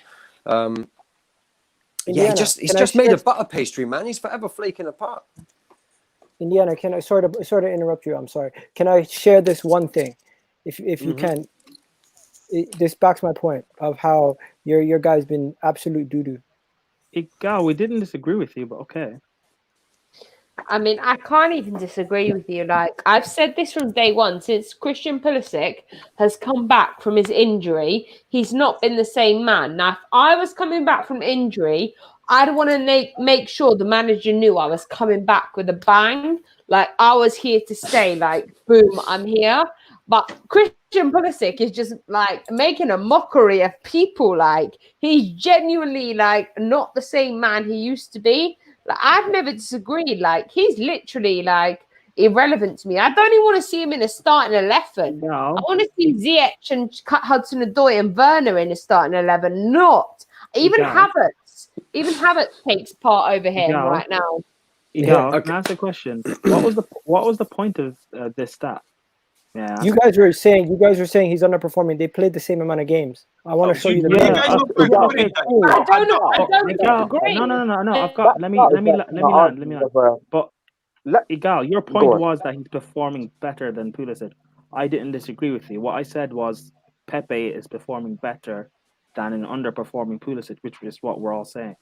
He's just made of butter pastry, man. He's forever flaking apart. Indiana, can I sort of interrupt you? I'm sorry. Can I share this one thing, if you can? This backs my point of how your guy's been absolute doo-doo. We didn't disagree with you, but okay. I mean, I can't even disagree with you. Like, I've said this from day one. Since Christian Pulisic has come back from his injury, he's not been the same man. Now, if I was coming back from injury, I'd want to make sure the manager knew I was coming back with a bang. Like, I was here to stay. Like, boom, I'm here. But Christian Pulisic is just like making a mockery of people. Like he's genuinely like not the same man he used to be. Like I've never disagreed. Like he's literally like irrelevant to me. I don't even want to see him in a starting 11. No. I want to see Ziyech and Hudson-Odoi and Werner in a starting 11. Not even Havertz. Even Havertz takes part over him right now. Can I ask a question? What was the point of this stat? Yeah. You guys were saying he's underperforming. They played the same amount of games. I want to show you the Yeah, games. I don't agree. No. I've got. Let me land. But Igal, your point was that he's performing better than Pulisic. I didn't disagree with you. What I said was Pepe is performing better than an underperforming Pulisic, which is what we're all saying.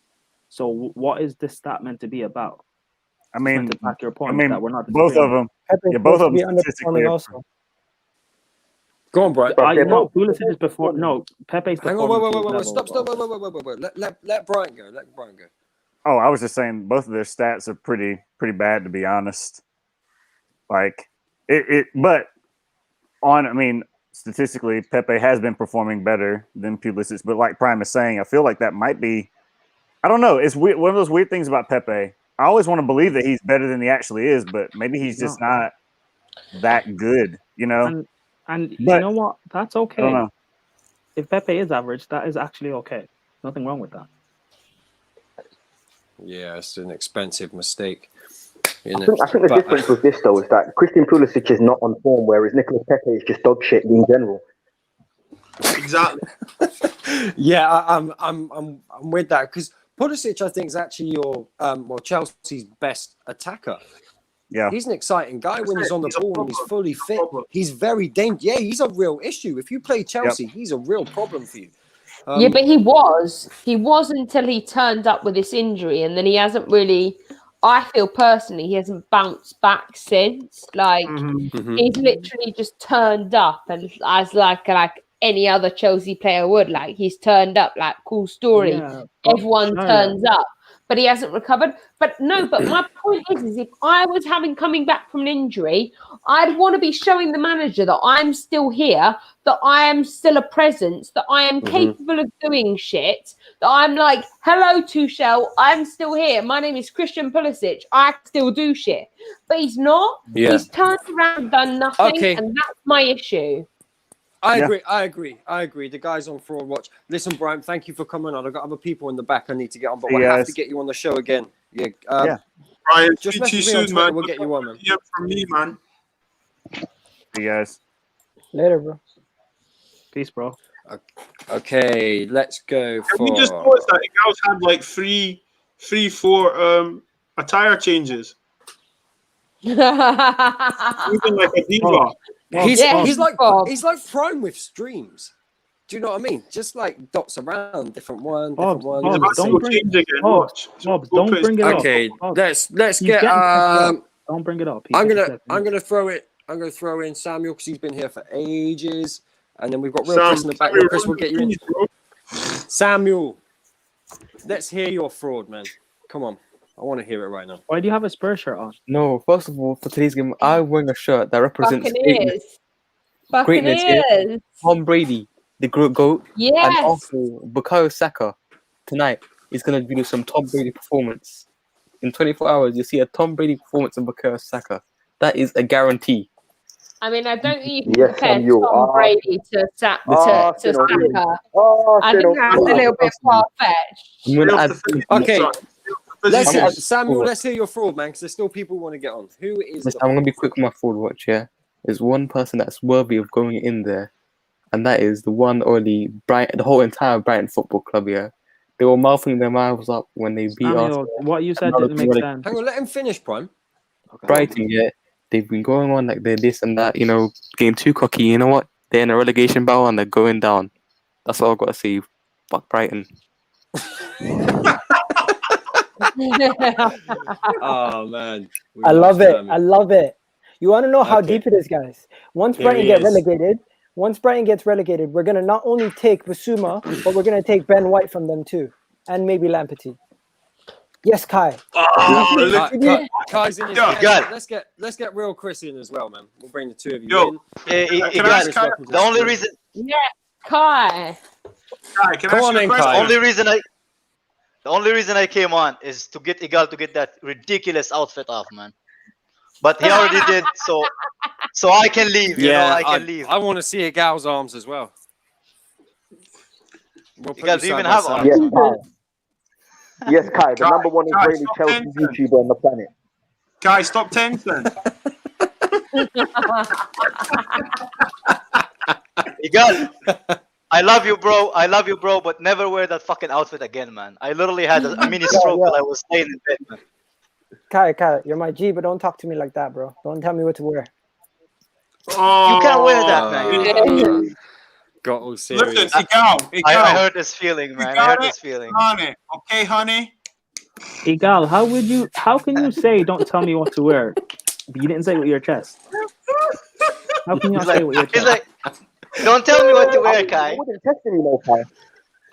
So what is this stat meant to be about? I mean, to back your point that we're not both of them. Both of them statistically also. Go on, Brian. I know Pulisic is performing. No, Pepe's Hang performing. on, wait. Stop. Wait. Let Brian go. Oh, I was just saying both of their stats are pretty bad, to be honest. Like statistically, Pepe has been performing better than Pulisic. But like Prime is saying, I feel like that might be. I don't know. It's weird, one of those weird things about Pepe. I always want to believe that he's better than he actually is, but maybe he's just not that good, you know? And you know what? That's okay. I don't know. If Pepe is average, that is actually okay. Nothing wrong with that. Yeah, it's an expensive mistake. I think the difference with this, though, is that Christian Pulisic is not on form, whereas Nicolas Pepe is just dog shit in general. Exactly. Yeah, I'm with that because Pulisic, I think, is actually your Chelsea's best attacker. Yeah, he's an exciting guy when he's on the ball and he's fully fit. He's very dangerous. Yeah, he's a real issue. If you play Chelsea, he's a real problem for you. Yeah, but he was until he turned up with this injury, and then he hasn't really. I feel personally he hasn't bounced back since. Like he's literally just turned up and as like any other Chelsea player would. Like he's turned up, like cool story. Yeah, everyone turns up, but he hasn't recovered. But my point is if I was coming back from an injury, I'd want to be showing the manager that I'm still here, that I am still a presence, that I am capable of doing shit, that I'm like, hello, Tuchel, I'm still here. My name is Christian Pulisic. I still do shit. But he's not. Yeah. He's turned around, done nothing, and that's my issue. I agree. The guys on Fraudwatch. Listen, Brian, thank you for coming on. I've got other people in the back I need to get on, but we'll have to get you on the show again. Yeah. Brian, just too soon, man. We'll get you on, man. Yeah, from me, man. See you guys. Later, bro. Peace, bro. Okay, let's go for... Can we just notice that Igal's had like three, 4 attire changes? Even like a diva. He's like Prime with streams. Do you know what I mean? Just like dots around different ones. Don't bring it up. Okay, let's get. Don't bring it up. I'm gonna throw in Samuel because he's been here for ages, and then we've got Real Chris in the back. Real Chris will get you in. Samuel, let's hear your fraud, man. Come on. I want to hear it right now. Why do you have a Spurs shirt on? No, first of all, for today's game, I'm wearing a shirt that represents greatness. Here. Tom Brady, the GOAT, and also Bukayo Saka tonight is going to do some Tom Brady performance. In 24 hours, you'll see a Tom Brady performance of Bukayo Saka. That is a guarantee. I mean, I don't think you can compare Tom Brady to Saka. I think that's a little bit far-fetched. Okay. Samuel, let's hear your fraud, man, because there's still people who want to get on. Who is I'm going to be quick with my fraud watch, yeah? There's one person that's worthy of going in there, and that is the one or the whole entire Brighton Football Club, yeah? They were mouthing their mouths up when they beat us. What you said didn't make sense. Hang on, let him finish, Prime. Okay. Brighton, yeah? They've been going on like they're this and that, getting too cocky. You know what? They're in a relegation battle and they're going down. That's all I've got to say. Fuck Brighton. Oh man, I love it. You want to know how deep it is, guys? Once Brighton gets relegated, we're gonna not only take Basuma, but we're gonna take Ben White from them too, and maybe Lampard. Yes, Kai. Kai's in his Yeah. Let's get real Chris in as well, man. We'll bring the two of you Yo. in. The only reason. Yeah, Kai. Kai, can Come I on ask you a in, question? Kai. The only reason I came on is to get Igal to get that ridiculous outfit off, man. But he already did, so I can leave. You know, I can leave. I want to see a gal's arms as well. We'll put Igal, do you side even by have side. arms? Yes, Kai, the number one Kai, Israeli stop Chelsea tension. YouTuber on the planet. Kai, stop tension. Igal, I love you, bro. But never wear that fucking outfit again, man. I literally had a mini stroke while I was staying in bed, man. Kai, you're my G, but don't talk to me like that, bro. Don't tell me what to wear. You can't wear that, man. Got all serious. Listen, Igal. I heard this feeling, man. I heard this feeling. Honey. Okay, honey. Igal, how can you say don't tell me what to wear? But you didn't say it with your chest. How can you not say it with your chest? He's like, don't tell me what to wear, I Kai. wouldn't test him, Kai.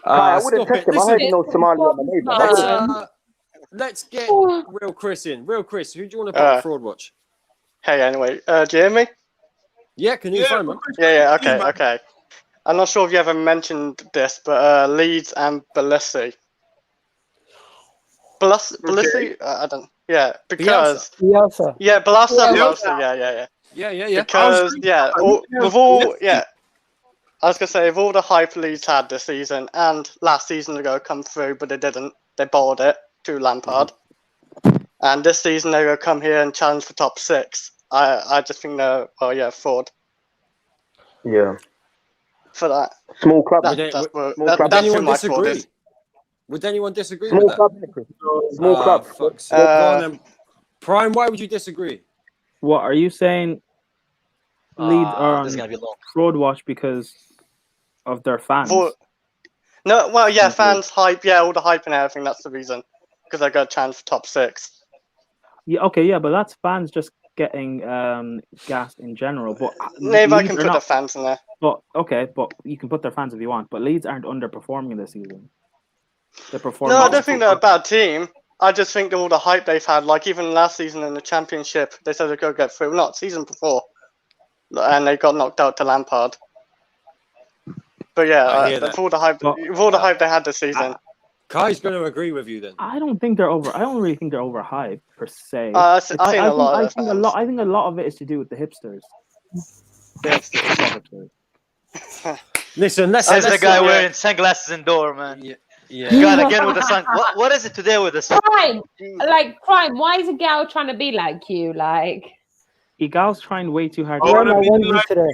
I wouldn't test him. I heard he knows Somali on the neighbor. Let's get real Chris in. Real Chris, who do you want to put Fraudwatch? Hey, anyway, do you hear me? Yeah, can you find man? Yeah, okay. I'm not sure if you ever mentioned this, but Leeds and Belissi. Belissi? I don't. Yeah, because Bielsa. Yeah, Bielsa. Yeah. Because I was gonna say with all the hype Leeds had this season and last season ago come through, but they didn't. They bowled it to Lampard, and this season they're gonna come here and challenge for top 6. I just think they're fraud. Yeah. For that. Small club. Would anyone disagree? Would anyone disagree Small with club. that? Small club. Go on then. Prime, why would you disagree? What are you saying? Leeds are this is on gonna be long. Fraudwatch because of their fans. Fans hype, all the hype and everything. That's the reason, because they got a chance for top 6. Yeah, but that's fans just getting gassed in general. But Maybe I can put the fans in there. But you can put their fans if you want. But Leeds aren't underperforming this season. They're performing. No, I don't think they're a bad team. I just think all the hype they've had, like even last season in the Championship, they said they'd go get through. Not season before, and they got knocked out to Lampard. But with all the hype they had this season. Kai's going to agree with you then. I don't really think they're overhyped per se. I think a lot of it is to do with the hipsters. Listen, Says the guy wearing sunglasses indoor, man. Yeah. God, again with the sun. What is it today with the sun? Prime. Why is a gal trying to be like you? Like, Igal's trying way too hard. I want to today.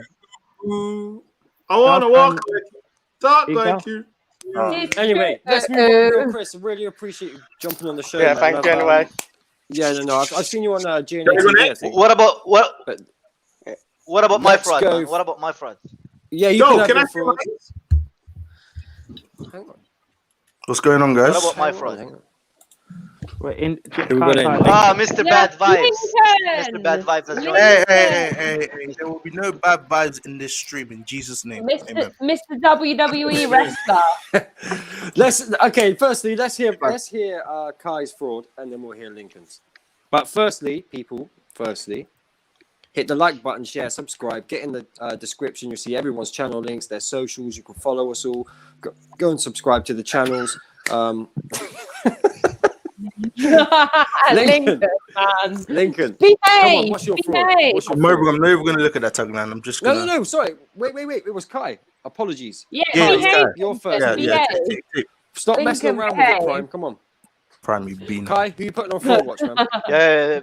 I want to walk like you, talk like you. Anyway, let's move on, real Chris. I really appreciate you jumping on the show. Yeah, thank you anyway. No. I've seen you on GNA TV, I think. What about my fraud? Man? What about my fraud? Yeah, you can have your fraud. Hang on. What's going on, guys? What about my fraud? Mr. Bad Vibes. Mr. Bad Vibes has joined. Hey. There will be no bad vibes in this stream in Jesus' name. Amen. Mr. WWE wrestler. Firstly, let's hear Kai's fraud, and then we'll hear Lincoln's. But firstly, hit the like button, share, subscribe. Get in the description. You'll see everyone's channel links, their socials. You can follow us all. Go and subscribe to the channels. Lincoln. Behave. Come on, what's your fraud? I'm not even going to look at that tagline. I'm just going to... No, sorry. Wait. It was Kai. Apologies. Yeah. You're first. Take. Stop messing around with it, Prime. Come on. Prime, you've been... Kai, who you putting on Fraudwatch, man? Yeah.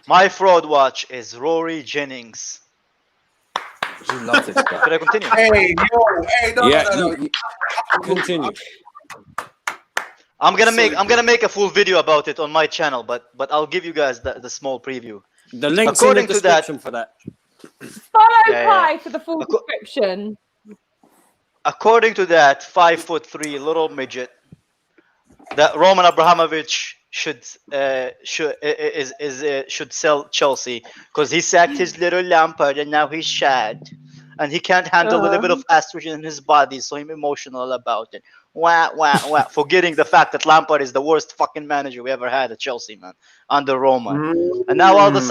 My Fraudwatch is Rory Jennings. You love this guy. Should I continue? No. Continue. I'm gonna make a full video about it on my channel, but I'll give you guys the small preview. The link's in the description for that. Follow Kai for the full description. According to that 5'3" little midget, that Roman Abramovich should sell Chelsea because he sacked his little Lampard and now he's sad and he can't handle a little bit of estrogen in his body, so I'm emotional about it. Wah, wah, wah. Forgetting the fact that Lampard is the worst fucking manager we ever had at Chelsea, man, under Roman. And now all of a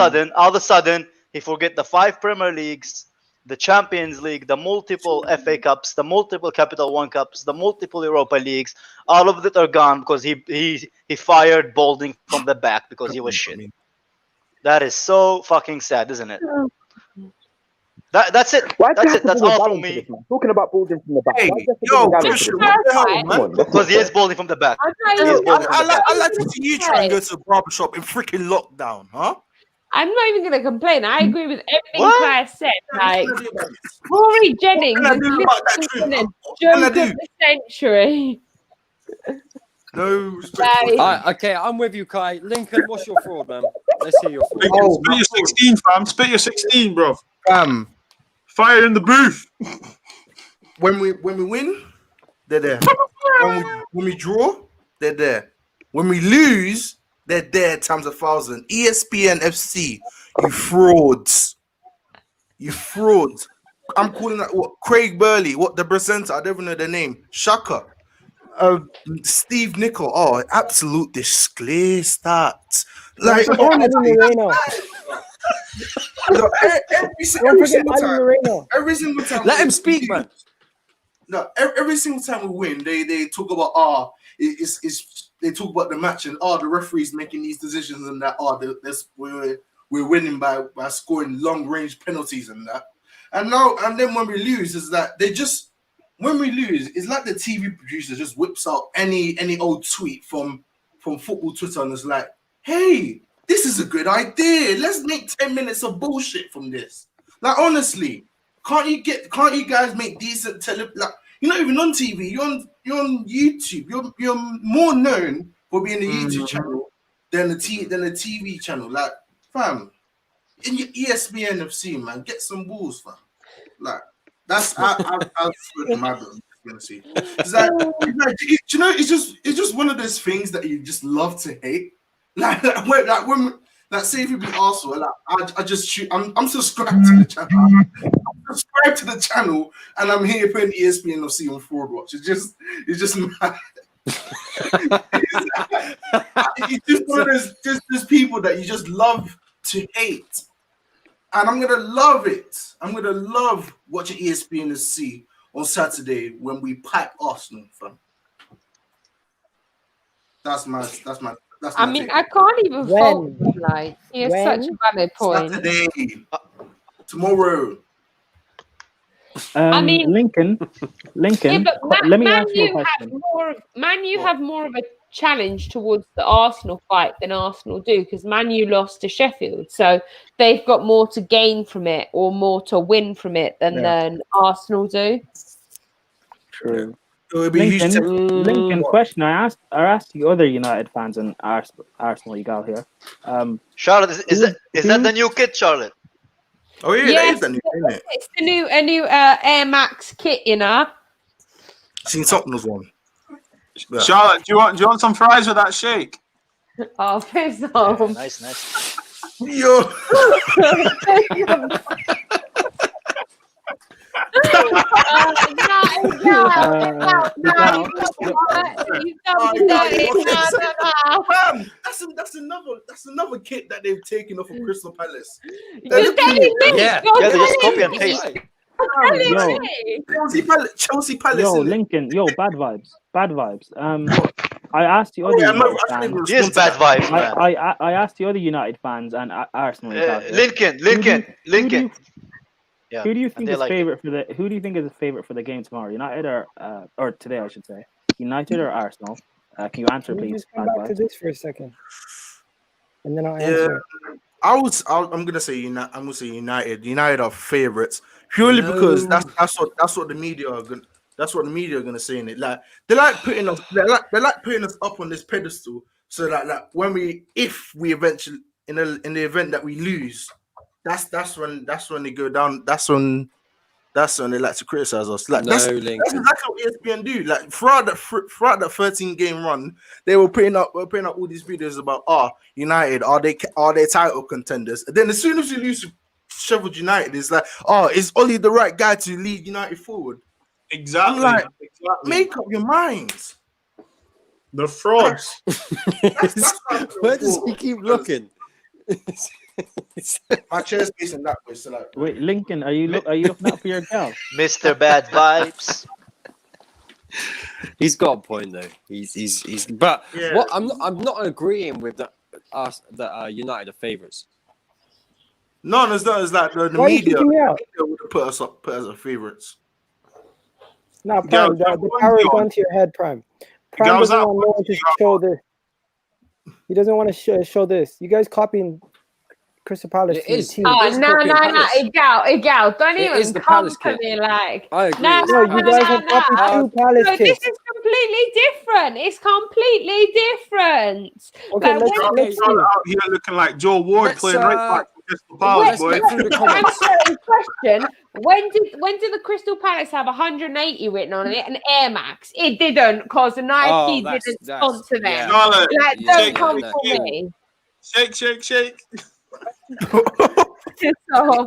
sudden, he forget the 5 Premier Leagues, the Champions League, the multiple FA Cups, the multiple Capital One Cups, the multiple Europa Leagues. All of it are gone because he fired Balding from the back because he was shit. That is so fucking sad, isn't it? That's it. That's it. That's all from me. Talking about Balding from the back. Hey, yo, because he is Balding from the back. I like to see you try and go to a barbershop in freaking lockdown, huh? I'm not even going to complain. I agree with everything Claire said. Like, Rory Jennings is literally a joke of the century. No. Okay, I'm with you, Kai. Lincoln, what's your fraud, man? Let's hear your fraud. Lincoln, spit your 16, fam. Spit your 16, bro. Fire in the booth. When we win, they're there. When we draw, they're there. When we lose, they're there times 1,000. ESPN FC, you frauds. You frauds. I'm calling that what? Craig Burley, what the presenter? I don't even know their name. Shaka. Steve Nicol. Oh, absolute disgrace that. Like honestly, every single time. Let him speak, man. No, every single time we win, they talk about they talk about the match and the referee's making these decisions and that we're winning by scoring long range penalties and that. And then when we lose, is that when we lose, it's like the TV producer just whips out any old tweet from football Twitter and is like, hey, this is a good idea. Let's make 10 minutes of bullshit from this. Like honestly, can't you guys make decent like you're not even on TV, you're on YouTube. You're more known for being a YouTube channel than the TV channel. Like, fam, in your ESPN FC, man, get some balls, fam. Like, that's I'll split my bro. It's like, you know, it's just one of those things that you just love to hate. Like when say if you beat Arsenal, like I just shoot. I'm subscribed to the channel. I'm subscribed to the channel, and I'm here putting ESPN FC on Fraudwatch. It's just mad. It's just one of those people that you just love to hate, and I'm gonna love it. I'm gonna love watching ESPN FC on Saturday when we pipe Arsenal, fam. That's my I mean, I can't even fault him. Like, he has such a valid point. Saturday, tomorrow. I mean, Lincoln. Yeah, but Let me ask you a question. Man U have more of a challenge towards the Arsenal fight than Arsenal do because Man U lost to Sheffield, so they've got more to gain from it or more to win from it than Arsenal do. True. Lincoln, question I asked the other United fans and Arsenal you got here. Charlotte, is that the new kit, Charlotte? Oh yeah, Yes, that is the new thing. it's a new Air Max kit, you know. Seen Tottenham's one. Yeah. Charlotte, do you want some fries with that shake? Oh, piss off! Yeah, nice. Yo. That's another kit that they've taken off of Crystal Palace. They just copy and paste. Chelsea Palace. Yo, Lincoln. Yo, bad vibes. I asked the other United fans. Yes, bad vibes, man. I asked the other United fans and Arsenal. Lincoln. Yeah. Who do you think is favorite for the? Who do you think is a favorite for the game tomorrow? United or today, I should say. United or Arsenal? Can you answer, please? Just come back to this for a second, and then I'll answer. I'm gonna say United. I'm gonna say United. United are favorites purely because that's what the media are gonna. That's what the media are gonna say in it. Like they like putting us up on this pedestal. So that if we eventually in the event that we lose. That's when they go down. That's when they like to criticize us. Like that's exactly what ESPN do. Like throughout that 13 game run, they were putting up all these videos about United are they title contenders. And then as soon as you lose to Sheffield United, it's like is Ollie the right guy to lead United forward? Exactly. I'm like, exactly. make up your minds. The frauds. Where does he keep looking? My chair's facing that way, so like. Wait, Lincoln, are you looking out for your girl? Mr. Bad Vibes. He's got a point though. He's. But Yeah. what I'm not agreeing with that. United are favourites. No, there's not. It's like the Why are you media kicking me out? would have put us as favourites. No, Prime, the power is gone to your head, Prime. Prime Girls doesn't out. want no one to show this. He doesn't want to show this. You guys copying Crystal Palace. It is. team. Oh, It's no, copying Palace. Egal. Don't It is even the come Palace for kit. me like. I agree. No, No, you guys have copied two Palace No, this kits. is completely different. It's completely different. Okay, Like, let's see. Out here looking like Joe Ward Let's, playing right back for Crystal Palace, boy. Let's get through the comments. question: When did the Crystal Palace have 180 witten on it and Air Max? It didn't, because the Nike didn't sponsor them. yeah. Charlotte, Like, Yeah, don't yeah, come no. for me. Shake. So,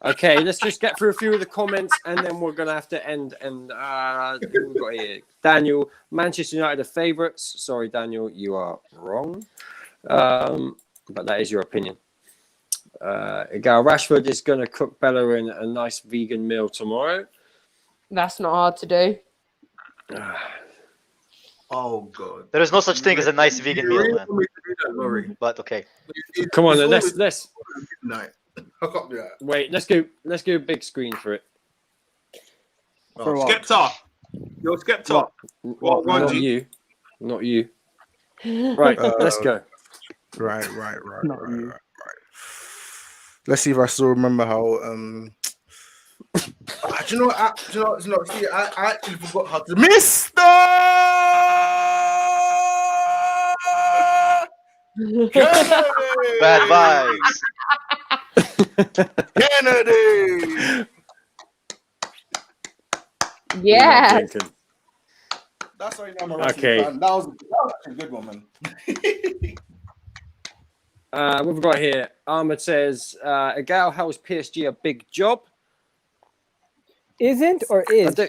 Okay, let's just get through a few of the comments, and then we're gonna have to end. And who we got here? Daniel, Manchester United are favourites. Sorry, Daniel, you are wrong. But that is your opinion. Rashford is gonna cook Bellerin a nice vegan meal tomorrow. that's not hard to do. Oh god. There is no such thing as a nice vegan meal, man. Laurie. But okay. Come on, It's then, always let's midnight. I can't do that. wait. Let's go big screen for it. For what? Skip top. Yo, skip top. What, Not Wanji? you, not you. Right, let's go. Right. Let's see if I still remember how. Do you know? See, I actually forgot how to. Mister Bad vibes. Kennedy. Yeah. That's why I'm a wrestling Okay. fan. That was actually a good one, man. What have we got here? Ahmed says, Egal, how is PSG a big job? Isn't or is?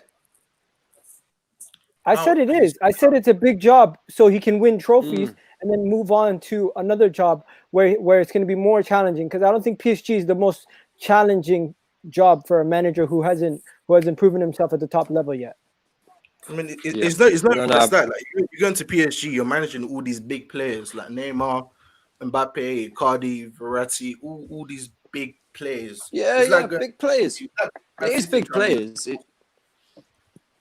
I Oh, said it is. I said it's a big job so he can win trophies and then move on to another job where it's going to be more challenging, because I don't think PSG is the most challenging job for a manager who hasn't proven himself at the top level yet. I mean, it's not just that. Like you're going to PSG, you're managing all these big players like Neymar, Mbappe, Cardi, Verratti, all these big players. Yeah, It's like big players. It is big players.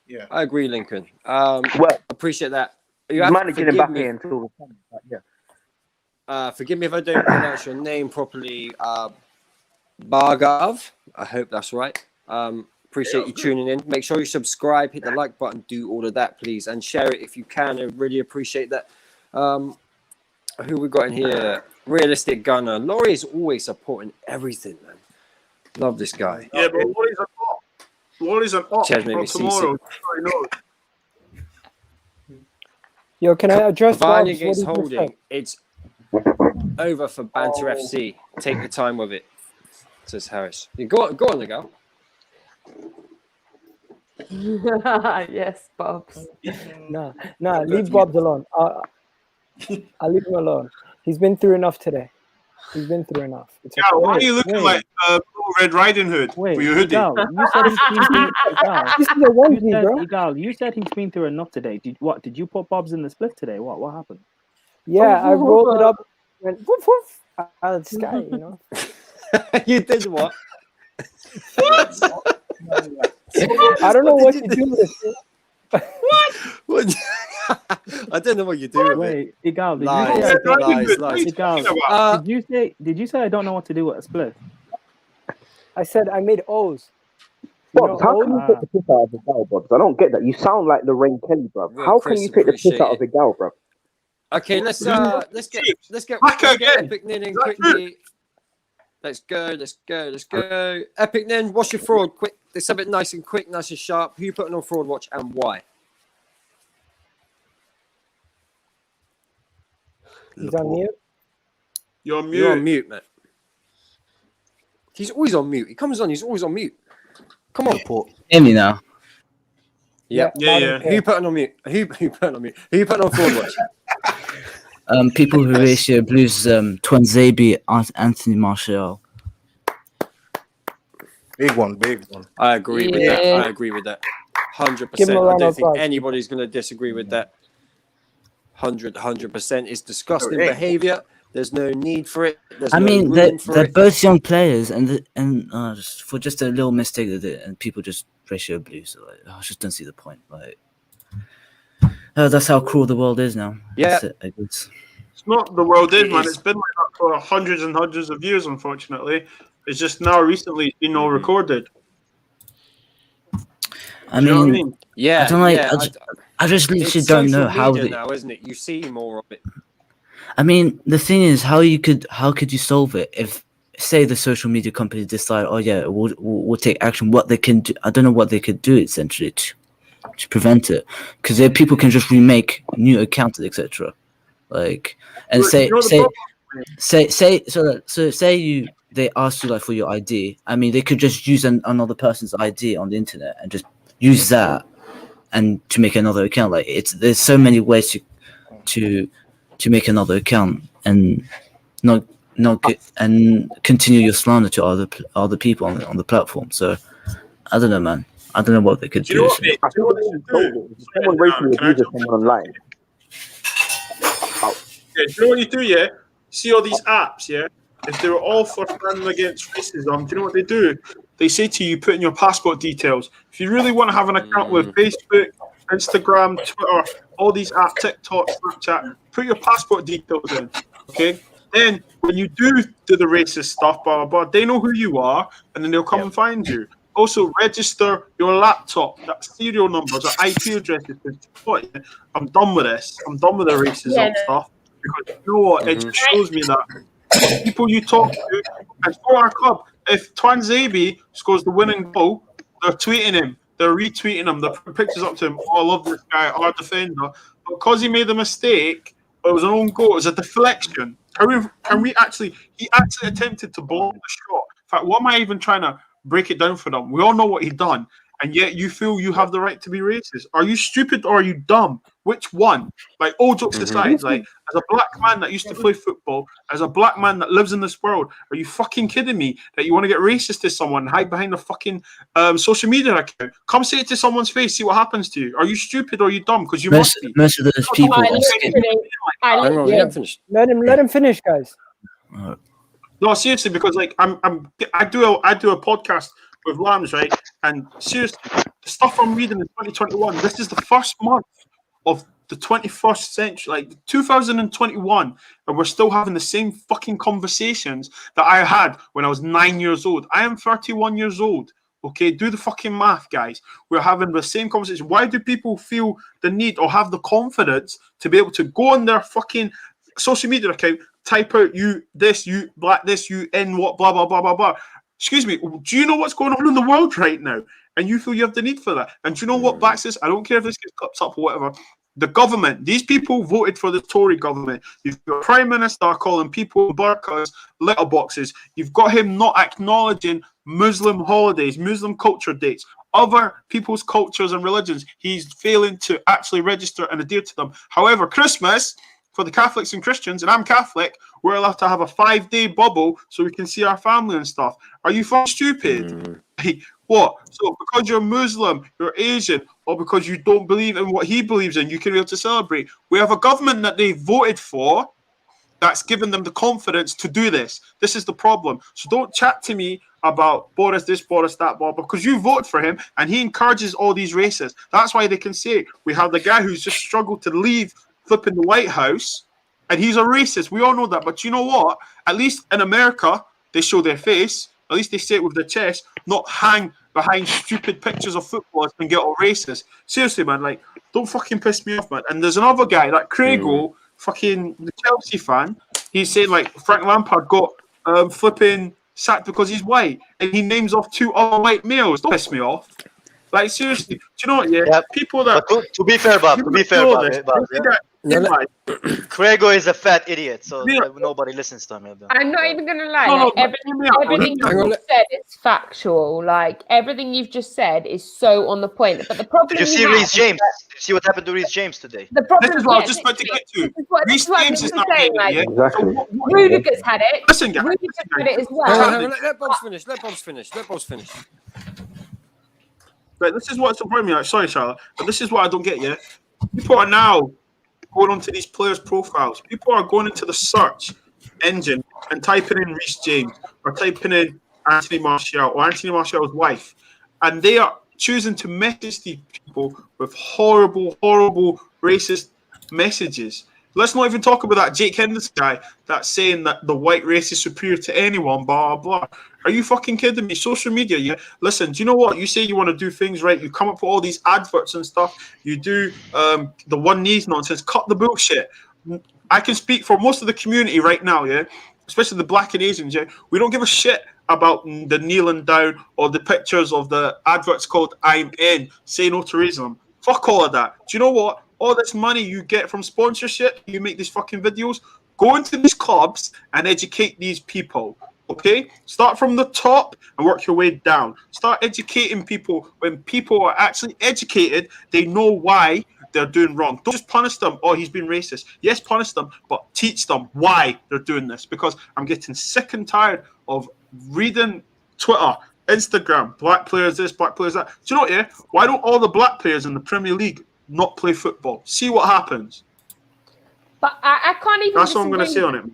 Yeah, I agree, Lincoln. Well, appreciate that. he's You have to managing forgive Mbappe me. until the summer, but yeah. Forgive me if I don't pronounce your name properly. Bargav. I hope that's right. Appreciate you tuning in. Make sure you subscribe, hit the like button, do all of that, please, and share it if you can. I really appreciate that. Who we got in here? Realistic Gunner. Laurie is always supporting everything, man. Love this guy. Yeah, but what is an op Cheers, made for me tomorrow? Yo, can I address Varney Bob's? against What he just Holding. It's over for Banter FC. Take your time with it, says Harris. You go on, the girl. Yes, Bobs. Nah, leave Bobs alone. I'll leave him alone. He's been through enough today. It's Yeah, why are you looking like Red Riding Hood Wait, for your hoodie? Igal, you said he's been through. This is a onesie, bro. Igal, you said he's been through enough today. Did you put Bob's in the split today? What happened? Yeah, I rolled it up, went woof woof out of the sky. You know. You did what? I don't know what you do with it. What? I don't know what you do with it. Wait, Igal, did Lies, you say lies. Igal, did you say I don't know what to do with a split? I said I made O's. Bobs, how can you take the piss out of the gal, Bobs? I don't get that. You sound like Lorraine Kelly, bro. Real How Chris, can you take the piss appreciate out of the gal, bro? Okay, let's get Epic Nin in quickly. Let's go. Epic Nin, what's your fraud? Quick, there's something nice and quick, nice and sharp. Who you putting on Fraudwatch and why? He's on mute. You're mute. You're on mute, man. He's always on mute. He comes on, he's always on mute. Come on, Port. Hear me now. Yeah. loud and Who put it on mute? Who put it on mute? Who put it on Fraudwatch? People who ratio blues Twanzebe, Anthony Martial. Big one. I agree with that. I agree with that. 100%. Give him a I round don't of think applause. anybody's going to disagree with that. 100%. It's disgusting Hey. behaviour. There's no need for it. There's I no mean, room for they're it. both young players, and just for just a little mistake they did, and people just ratio blue. So like, I just don't see the point. Like, that's how cruel the world is now. Yeah. That's it, I guess. It's not the world is, It man. is. It's been like that for hundreds and hundreds of years, unfortunately. It's just now recently it's been all recorded. I Do you know what I mean, mean? Yeah. I don't like. yeah, I just literally it's don't social know how media they. now, isn't it? You see more of it. I mean, the thing is, how could you solve it if, say, the social media companies decide, oh yeah, we'll take action. What they can do, I don't know what they could do essentially to prevent it, because people can just remake new accounts, etc. Like, and say they ask you like for your ID. I mean, they could just use another person's ID on the internet and just use that and to make another account. Like, there's so many ways to make another account and not get and continue your slander to other people on the platform. So I don't know, man. I don't know what they could do. What they should do? Someone racially abuses someone online. Yeah, do you know what you do, yeah? See all these apps, yeah? If they're all for standing against racism, do you know what they do? They say to you, put in your passport details. If you really want to have an account with Facebook, Instagram, Twitter, all these apps, TikTok, Snapchat, put your passport details in, okay? Then when you do the racist stuff, blah, blah, blah, they know who you are, and then they'll come and find you. Also, register your laptop, that serial numbers, that IP addresses. I'm done with this. I'm done with the racism stuff. Because you know what? It just shows me that people you talk to, and for our club, if Twanzebe scores the winning goal, they're tweeting him, they're retweeting him, they're putting pictures up to him. Oh, I love this guy, our defender. But because he made a mistake, it was an own goal, it was a deflection. He actually attempted to block the shot. In fact, what am I even trying to break it down for them? We all know what he done, and yet you feel you have the right to be racist. Are you stupid or are you dumb? Which one? Like, all jokes aside, like, as a black man that used to play football, as a black man that lives in this world, are you fucking kidding me that you want to get racist to someone, hide behind a fucking social media account? Come say it to someone's face, see what happens to you. Are you stupid or are you dumb? Because you must be. Most of those people Let him finish, guys. No, seriously, because like I do a podcast with Lambs, right? And seriously, the stuff I'm reading in 2021, this is the first month of the 21st century, like 2021, and we're still having the same fucking conversations that I had when I was 9 years old. I am 31 years old. Okay, do the fucking math, guys. We're having the same conversation. Why do people feel the need or have the confidence to be able to go on their fucking social media account, type out you this, you black this, you N what, blah, blah, blah, blah, blah. Excuse me, do you know what's going on in the world right now? And you feel you have the need for that. And do you know what backs this? I don't care if this gets clipped up or whatever. The government, these people voted for the Tory government. You've got Prime Minister calling people burqas letterboxes. You've got him not acknowledging Muslim holidays, Muslim culture dates, other people's cultures and religions. He's failing to actually register and adhere to them. However, Christmas, for the Catholics and Christians, and I'm Catholic, we're allowed to have a 5-day bubble so we can see our family and stuff. Are you fucking stupid? What? So because you're Muslim, you're Asian, or because you don't believe in what he believes in, you can be able to celebrate. We have a government that they voted for that's given them the confidence to do this. This is the problem. So don't chat to me about Boris this, Boris that, Bob, because you vote for him and he encourages all these races. That's why they can say we have the guy who's just struggled to leave flipping the White House, and he's a racist. We all know that. But you know what? At least in America, they show their face. At least they say it with their chest, not hang behind stupid pictures of footballers and get all racist. Seriously, man, like, don't fucking piss me off, man. And there's another guy, that Craigo, fucking the Chelsea fan. He's saying like Frank Lampard got flipping sacked because he's white, and he names off 2 other white males. Don't piss me off. Like, seriously, do you know what? Yeah, people that to be fair, Bob. To be fair, Bob. Craigo is a fat idiot, so nobody listens to him. I'm not even gonna lie. No, Like, everything you've said is factual. Like everything you've just said is so on the point. But the problem Did you see Reece James? Did you see what happened to Reece James today? The problem, This is what I was just about to get to. Reece James is not saying, getting it. like, So Rudiger's had it. Listen, guys. Rudiger's had it as well. Hang on, let Bob's finish. Let Bob's finish. Right, this is what's surprising me. Sorry, Charlotte, but this is what I don't get. Yeah, people are now going onto these players' profiles. People are going into the search engine and typing in Reece James or typing in Anthony Martial or Anthony Martial's wife, and they are choosing to message these people with horrible, racist messages. Let's not even talk about that Jake Henderson guy that's saying that the white race is superior to anyone, blah, blah. Are you fucking kidding me? Social media, yeah. Listen, do you know what? You say you want to do things right. You come up with all these adverts and stuff. You do the one knees nonsense. Cut the bullshit. I can speak for most of the community right now, yeah, especially the black and Asians, yeah. We don't give a shit about the kneeling down or the pictures of the adverts called I'm in, say no to racism. Fuck all of that. Do you know what? All this money you get from sponsorship, you make these fucking videos, go into these clubs and educate these people, okay? Start from the top and work your way down. Start educating people. When people are actually educated, they know why they're doing wrong. Don't just punish them. Oh, he's been racist. Yes, punish them, but teach them why they're doing this. Because I'm getting sick and tired of reading Twitter, Instagram, black players this, black players that. Do you know what, yeah? Why don't all the black players in the Premier League not play football? See what happens. But I can't even. That's what I'm going to say on it.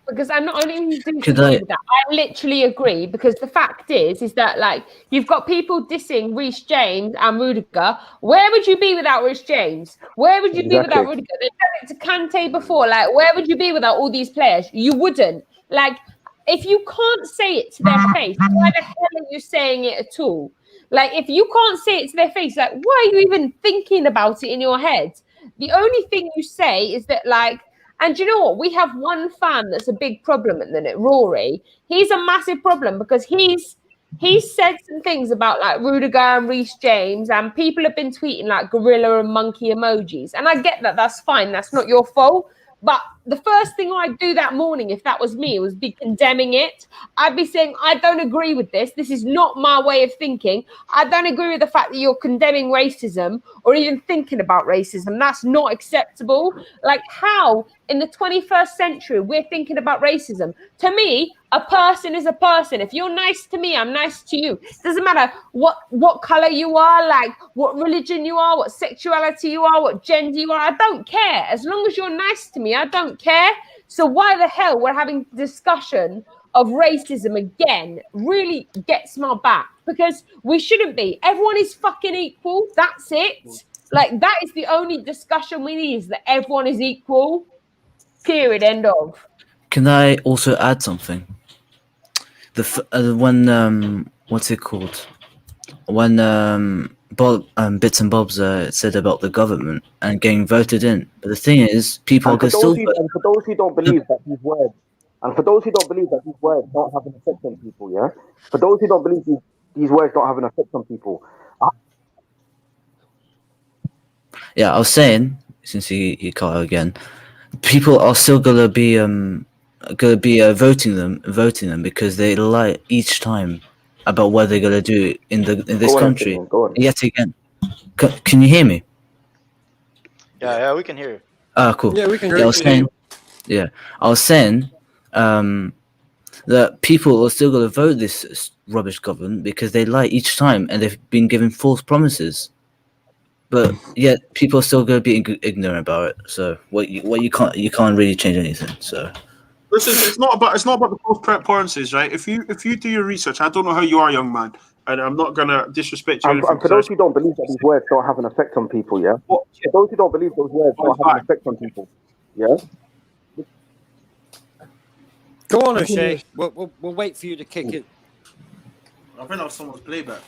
Because I'm not only disagreeing with that, I literally agree. Because the fact is that like you've got people dissing Reece James and Rudiger. Where would you be without Reece James? Where would you be without Rudiger? They've done it to Kante before. Like, where would you be without all these players? You wouldn't. Like, if you can't say it to their face, why the hell are you saying it at all? Like, if you can't say it to their face, like, why are you even thinking about it in your head? The only thing you say is that, like, and you know what? We have one fan that's a big problem at the minute, Rory. He's a massive problem because he's said some things about like Rudiger and Reece James, and people have been tweeting like gorilla and monkey emojis. And I get that, that's fine. That's not your fault. But the first thing I'd do that morning, if that was me, was be condemning it. I'd be saying, I don't agree with this. This is not my way of thinking. I don't agree with the fact that you're condemning racism or even thinking about racism. That's not acceptable. Like, how in the 21st century we're thinking about racism? To me, a person is a person. If you're nice to me, I'm nice to you. It doesn't matter what color you are, like what religion you are, what sexuality you are, what gender you are. I don't care. As long as you're nice to me, I don't care. So why the hell we're having discussion of racism again really gets my back, because we shouldn't be. Everyone is fucking equal. That's it. Like, that is the only discussion we need, is that everyone is equal. Period. End of. Can I also add something? When what's it called? When Bits and Bobs said about the government and getting voted in, but the thing is, people can still. And for those who don't believe that these words, don't have an effect on people, yeah. For those who don't believe these words don't have an effect on people. Yeah, I was saying, since he cut out again, people are still gonna be voting them because they lie each time about what they're gonna do in this country. Yet again, can you hear me? Yeah, we can hear you. Ah, cool. Yeah, we can hear you. I was saying that people are still gonna vote this rubbish government because they lie each time and they've been given false promises. But yet people are still going to be ignorant about it. So you can't really change anything. So listen, it's not about the false promises, right? If you do your research, I don't know how you are, young man, and I'm not gonna disrespect you. And for those who don't believe that these words don't have an effect on people, yeah. For those who don't believe those words don't have an effect on people, yeah. Go on, O'Shea. We'll wait for you to kick in. I think that was someone's playback.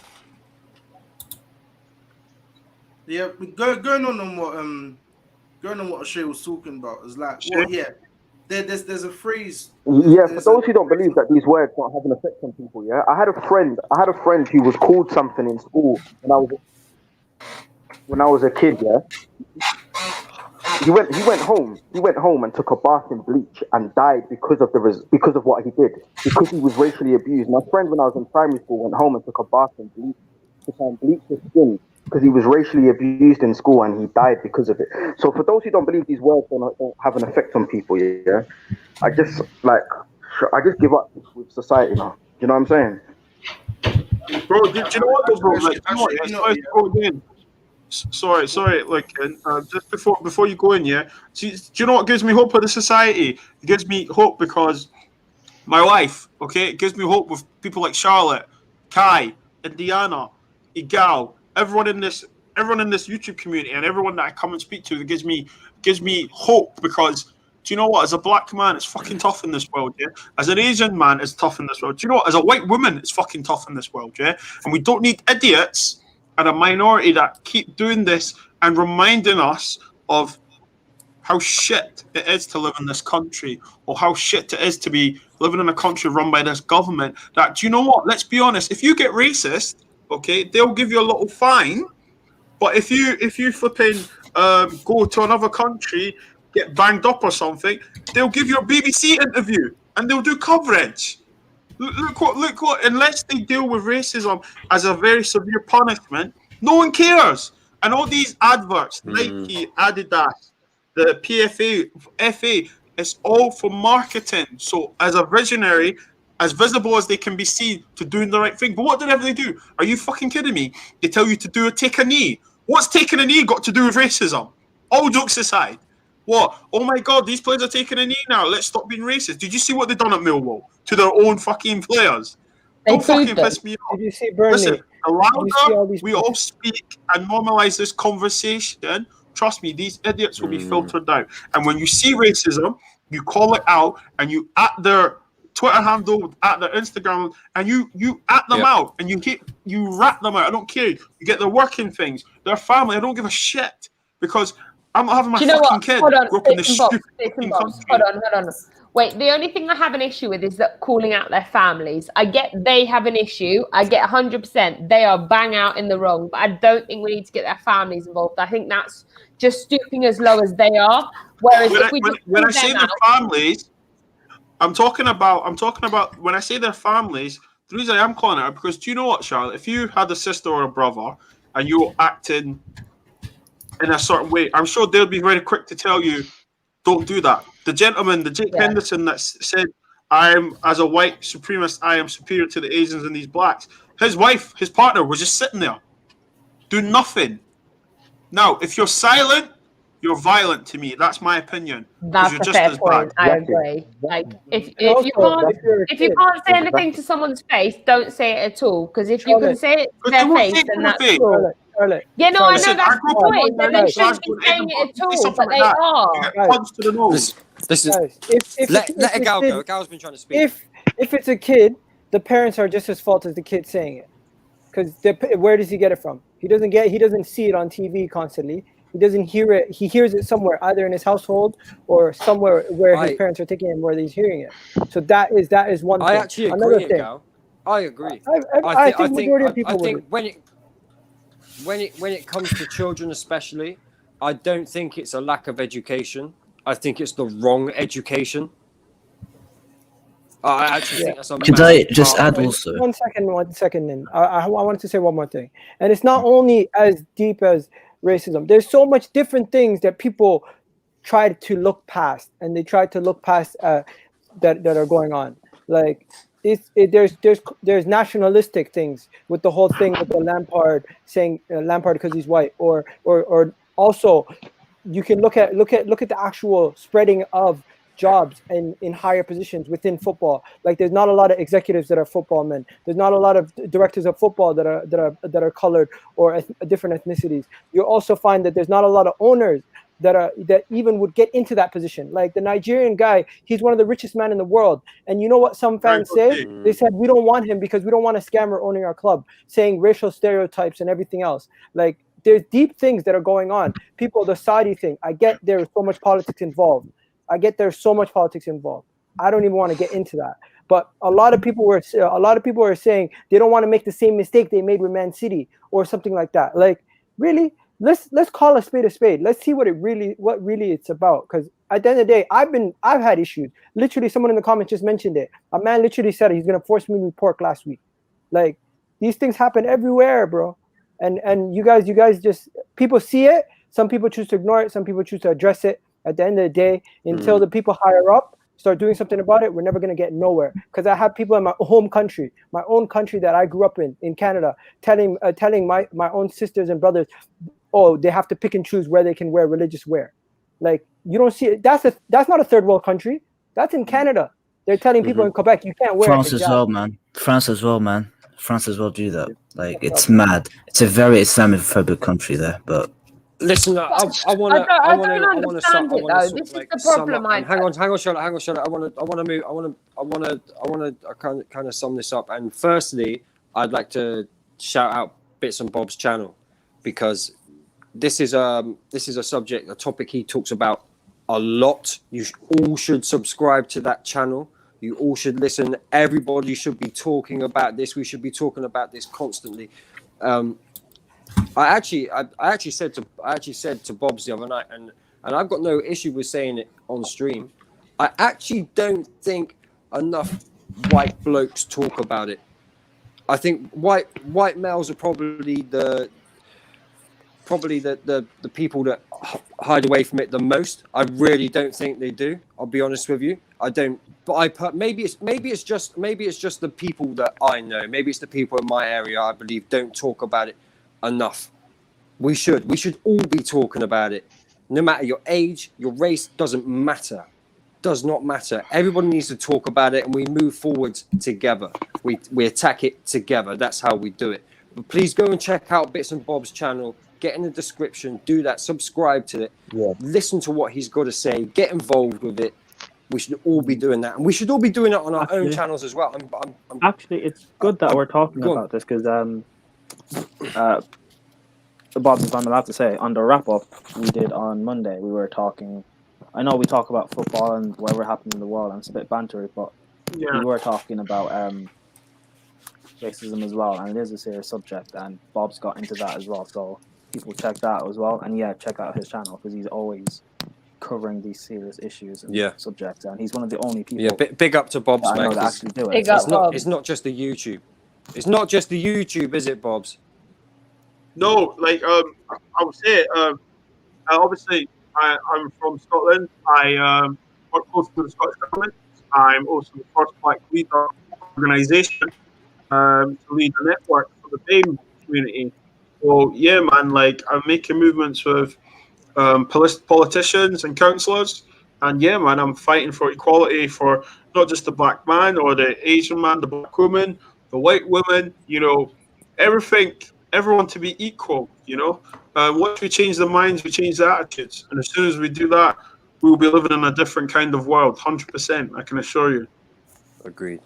Yeah, going on what O'Shea was talking about is like, there's a phrase. Yeah, for those who don't believe that these words don't have an effect on people, yeah. I had a friend who was called something in school when I was a kid, yeah. He went home. He went home and took a bath in bleach and died because of what he did. Because he was racially abused. My friend, when I was in primary school, went home and took a bath in bleach to try and bleach his skin because he was racially abused in school and he died because of it. So for those who don't believe these words don't have an effect on people, yeah, I just give up with society now. Do you know what I'm saying? Bro, do you know what, though, bro? Like, sorry. Like, just before you go in, yeah. Do you know what gives me hope for the society? It gives me hope because my wife, okay, it gives me hope with people like Charlotte, Kai, Indiana, Igal, everyone in this YouTube community, and everyone that I come and speak to. It gives me hope because. Do you know what? As a black man, it's fucking tough in this world, yeah? As an Asian man, it's tough in this world. Do you know what? As a white woman, it's fucking tough in this world, yeah? And we don't need idiots and a minority that keep doing this and reminding us of how shit it is to live in this country or how shit it is to be living in a country run by this government. That, do you know what? Let's be honest. If you get racist, okay, they'll give you a little fine. But if you flipping go to another country, get banged up or something, they'll give you a BBC interview and they'll do coverage. Look what, unless they deal with racism as a very severe punishment, no one cares. And all these adverts, Nike, Adidas, the PFA, FA, it's all for marketing. So as a visionary, as visible as they can be seen to doing the right thing. But what did they do? Are you fucking kidding me? They tell you to take a knee. What's taking a knee got to do with racism? All jokes aside. What? Oh my God, these players are taking a knee now. Let's stop being racist. Did you see what they done at Millwall to their own fucking players? Don't fucking piss me off. Did you see Burnley? Listen, the louder we all speak and normalize this conversation, trust me, these idiots will be filtered out. And when you see racism, you call it out and you at their Twitter handle, at their Instagram, and you at them out and you rat them out. I don't care. You get their working things, their family. I don't give a shit because I'm not having my fucking kid grow up in this stupid country. Hold on. Wait, the only thing I have an issue with is that calling out their families. I get they have an issue. I get 100%. They are bang out in the wrong. But I don't think we need to get their families involved. I think that's just stooping as low as they are. Whereas when I say their families, I'm talking about when I say their families, the reason I am calling it out because do you know what, Charlotte? If you had a sister or a brother and you were acting in a certain way, I'm sure they'll be very quick to tell you, don't do that. The gentleman, the Jake Henderson that said, as a white supremacist, I am superior to the Asians and these blacks. His wife, his partner was just sitting there, doing nothing. Now, if you're silent, you're violent to me. That's my opinion. That's you're a just fair as point. bad. I agree. Like if you can't say anything to someone's face, don't say it at all. Because if you can say it to their face, then that's cool. Yeah, no, I know that's the point. But they shouldn't be saying it at all, but they are. Let a gal go. A gal's been trying to speak. If it's a kid, the parents are just as fault as the kid saying it. Because where does he get it from? He doesn't see it on TV constantly. He doesn't hear it. He hears it somewhere, either in his household or somewhere where his parents are taking him, where he's hearing it. So that is one thing. I actually agree, Gal. I agree. I think majority of people think when it comes to children especially, I don't think it's a lack of education. I think it's the wrong education. I actually think that's a Could I just add also? One second. And I wanted to say one more thing. And it's not only as deep as racism. There's so much different things that people try to look past, and they try to look past that are going on. Like there's nationalistic things with the whole thing with the Lampard saying Lampard because he's white, or also you can look at the actual spreading of jobs in higher positions within football. Like there's not a lot of executives that are football men. There's not a lot of directors of football that are colored or different ethnicities. You also find that there's not a lot of owners that even would get into that position. Like the Nigerian guy, he's one of the richest men in the world. And you know what some fans say? They said, we don't want him because we don't want a scammer owning our club, saying racial stereotypes and everything else. Like there's deep things that are going on. People, the Saudi thing, I get there's so much politics involved. I don't even want to get into that. But a lot of people are saying they don't want to make the same mistake they made with Man City or something like that. Like, really? let's call a spade a spade. Let's see what really it's about. Because at the end of the day, I've had issues. Literally, someone in the comments just mentioned it. A man literally said he's gonna force me to report last week. Like, these things happen everywhere, bro. And you guys just, people see it. Some people choose to ignore it. Some people choose to address it. At the end of the day, until the people higher up start doing something about it, we're never going to get nowhere. Because I have people in my home country, my own country that I grew up in Canada, telling my own sisters and brothers, oh, they have to pick and choose where they can wear religious wear. Like, you don't see it. That's not a third world country. That's in Canada. They're telling people in Quebec you can't wear France as well, man. France as well do that. Like, it's mad. It's a very Islamophobic country there, but. Listen, I want to. I don't understand it though. This is the problem. Hang on, Charlotte. I want to kind of sum this up. And firstly, I'd like to shout out Bits and Bob's channel, because this is a topic he talks about a lot. You all should subscribe to that channel. You all should listen. Everybody should be talking about this. We should be talking about this constantly. I actually said to Bob's the other night, and I've got no issue with saying it on stream. I actually don't think enough white blokes talk about it. I think white males are probably the people that hide away from it the most. I really don't think they do. I'll be honest with you. I don't. But maybe it's just the people that I know. Maybe it's the people in my area, I believe, don't talk about it enough. We should all be talking about it. No matter your age, your race, doesn't matter. Does not matter. Everybody needs to talk about it, and we move forward together. We attack it together. That's how we do it. But please go and check out Bits and Bob's channel. Get in the description. Do that. Subscribe to it. Yeah. Listen to what he's got to say. Get involved with it. We should all be doing that, and we should all be doing it on our own channels as well. Actually, it's good that we're talking about this, because Bob, if I'm allowed to say, on the wrap-up we did on Monday, we were talking. I know we talk about football and whatever happened in the world, and it's a bit bantery, but we were talking about racism as well, and it is a serious subject, and Bob's got into that as well, so people check that out as well, and check out his channel, because he's always covering these serious issues and subjects, and he's one of the only people. Yeah, big up to Bob's, man. That actually do it. Big up, Bob. It's not just the YouTube. It's not just the YouTube, is it, Bob's? No, like I would say, obviously I'm from Scotland. I work close to the Scottish government. I'm also the first black leader organisation to lead a network for the BAME community. So yeah, man, like I'm making movements with politicians and councillors, and yeah, man, I'm fighting for equality for not just the black man or the Asian man, the black woman, the white woman, everyone to be equal, Once we change the minds, we change the attitudes. And as soon as we do that, we will be living in a different kind of world, 100%, I can assure you. Agreed.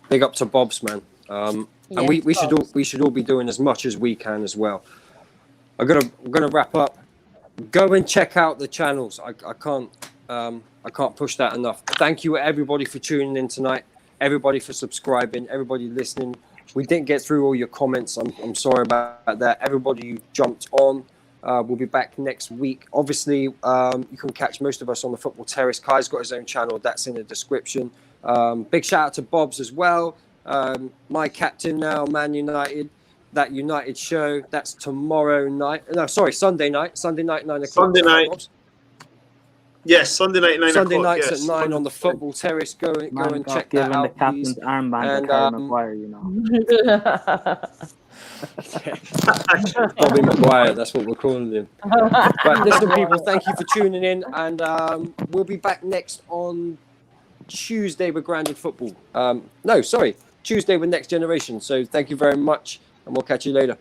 Big up to Bob's, man. And we should all be doing as much as we can as well. I'm gonna wrap up. Go and check out the channels. I can't push that enough. Thank you everybody for tuning in tonight. Everybody for subscribing. Everybody listening. We didn't get through all your comments. I'm sorry about that. Everybody who jumped on. We'll be back next week. Obviously, you can catch most of us on the Football Terrace. Kai's got his own channel. That's in the description. Big shout out to Bob's as well. My captain now, Man United. That United show. That's tomorrow night. No, sorry, Sunday night. Sunday night, 9 o'clock. Sunday night. Bob's? Yes, Sunday night, 9 Sunday o'clock. nights at 9 on the Football Terrace. Go and check that out. The captain's armband and, to Harry Maguire, Bobby Maguire, that's what we're calling him. But listen, people, thank you for tuning in, and we'll be back next on Tuesday with Grounded Football. Tuesday with Next Generation. So thank you very much, and we'll catch you later.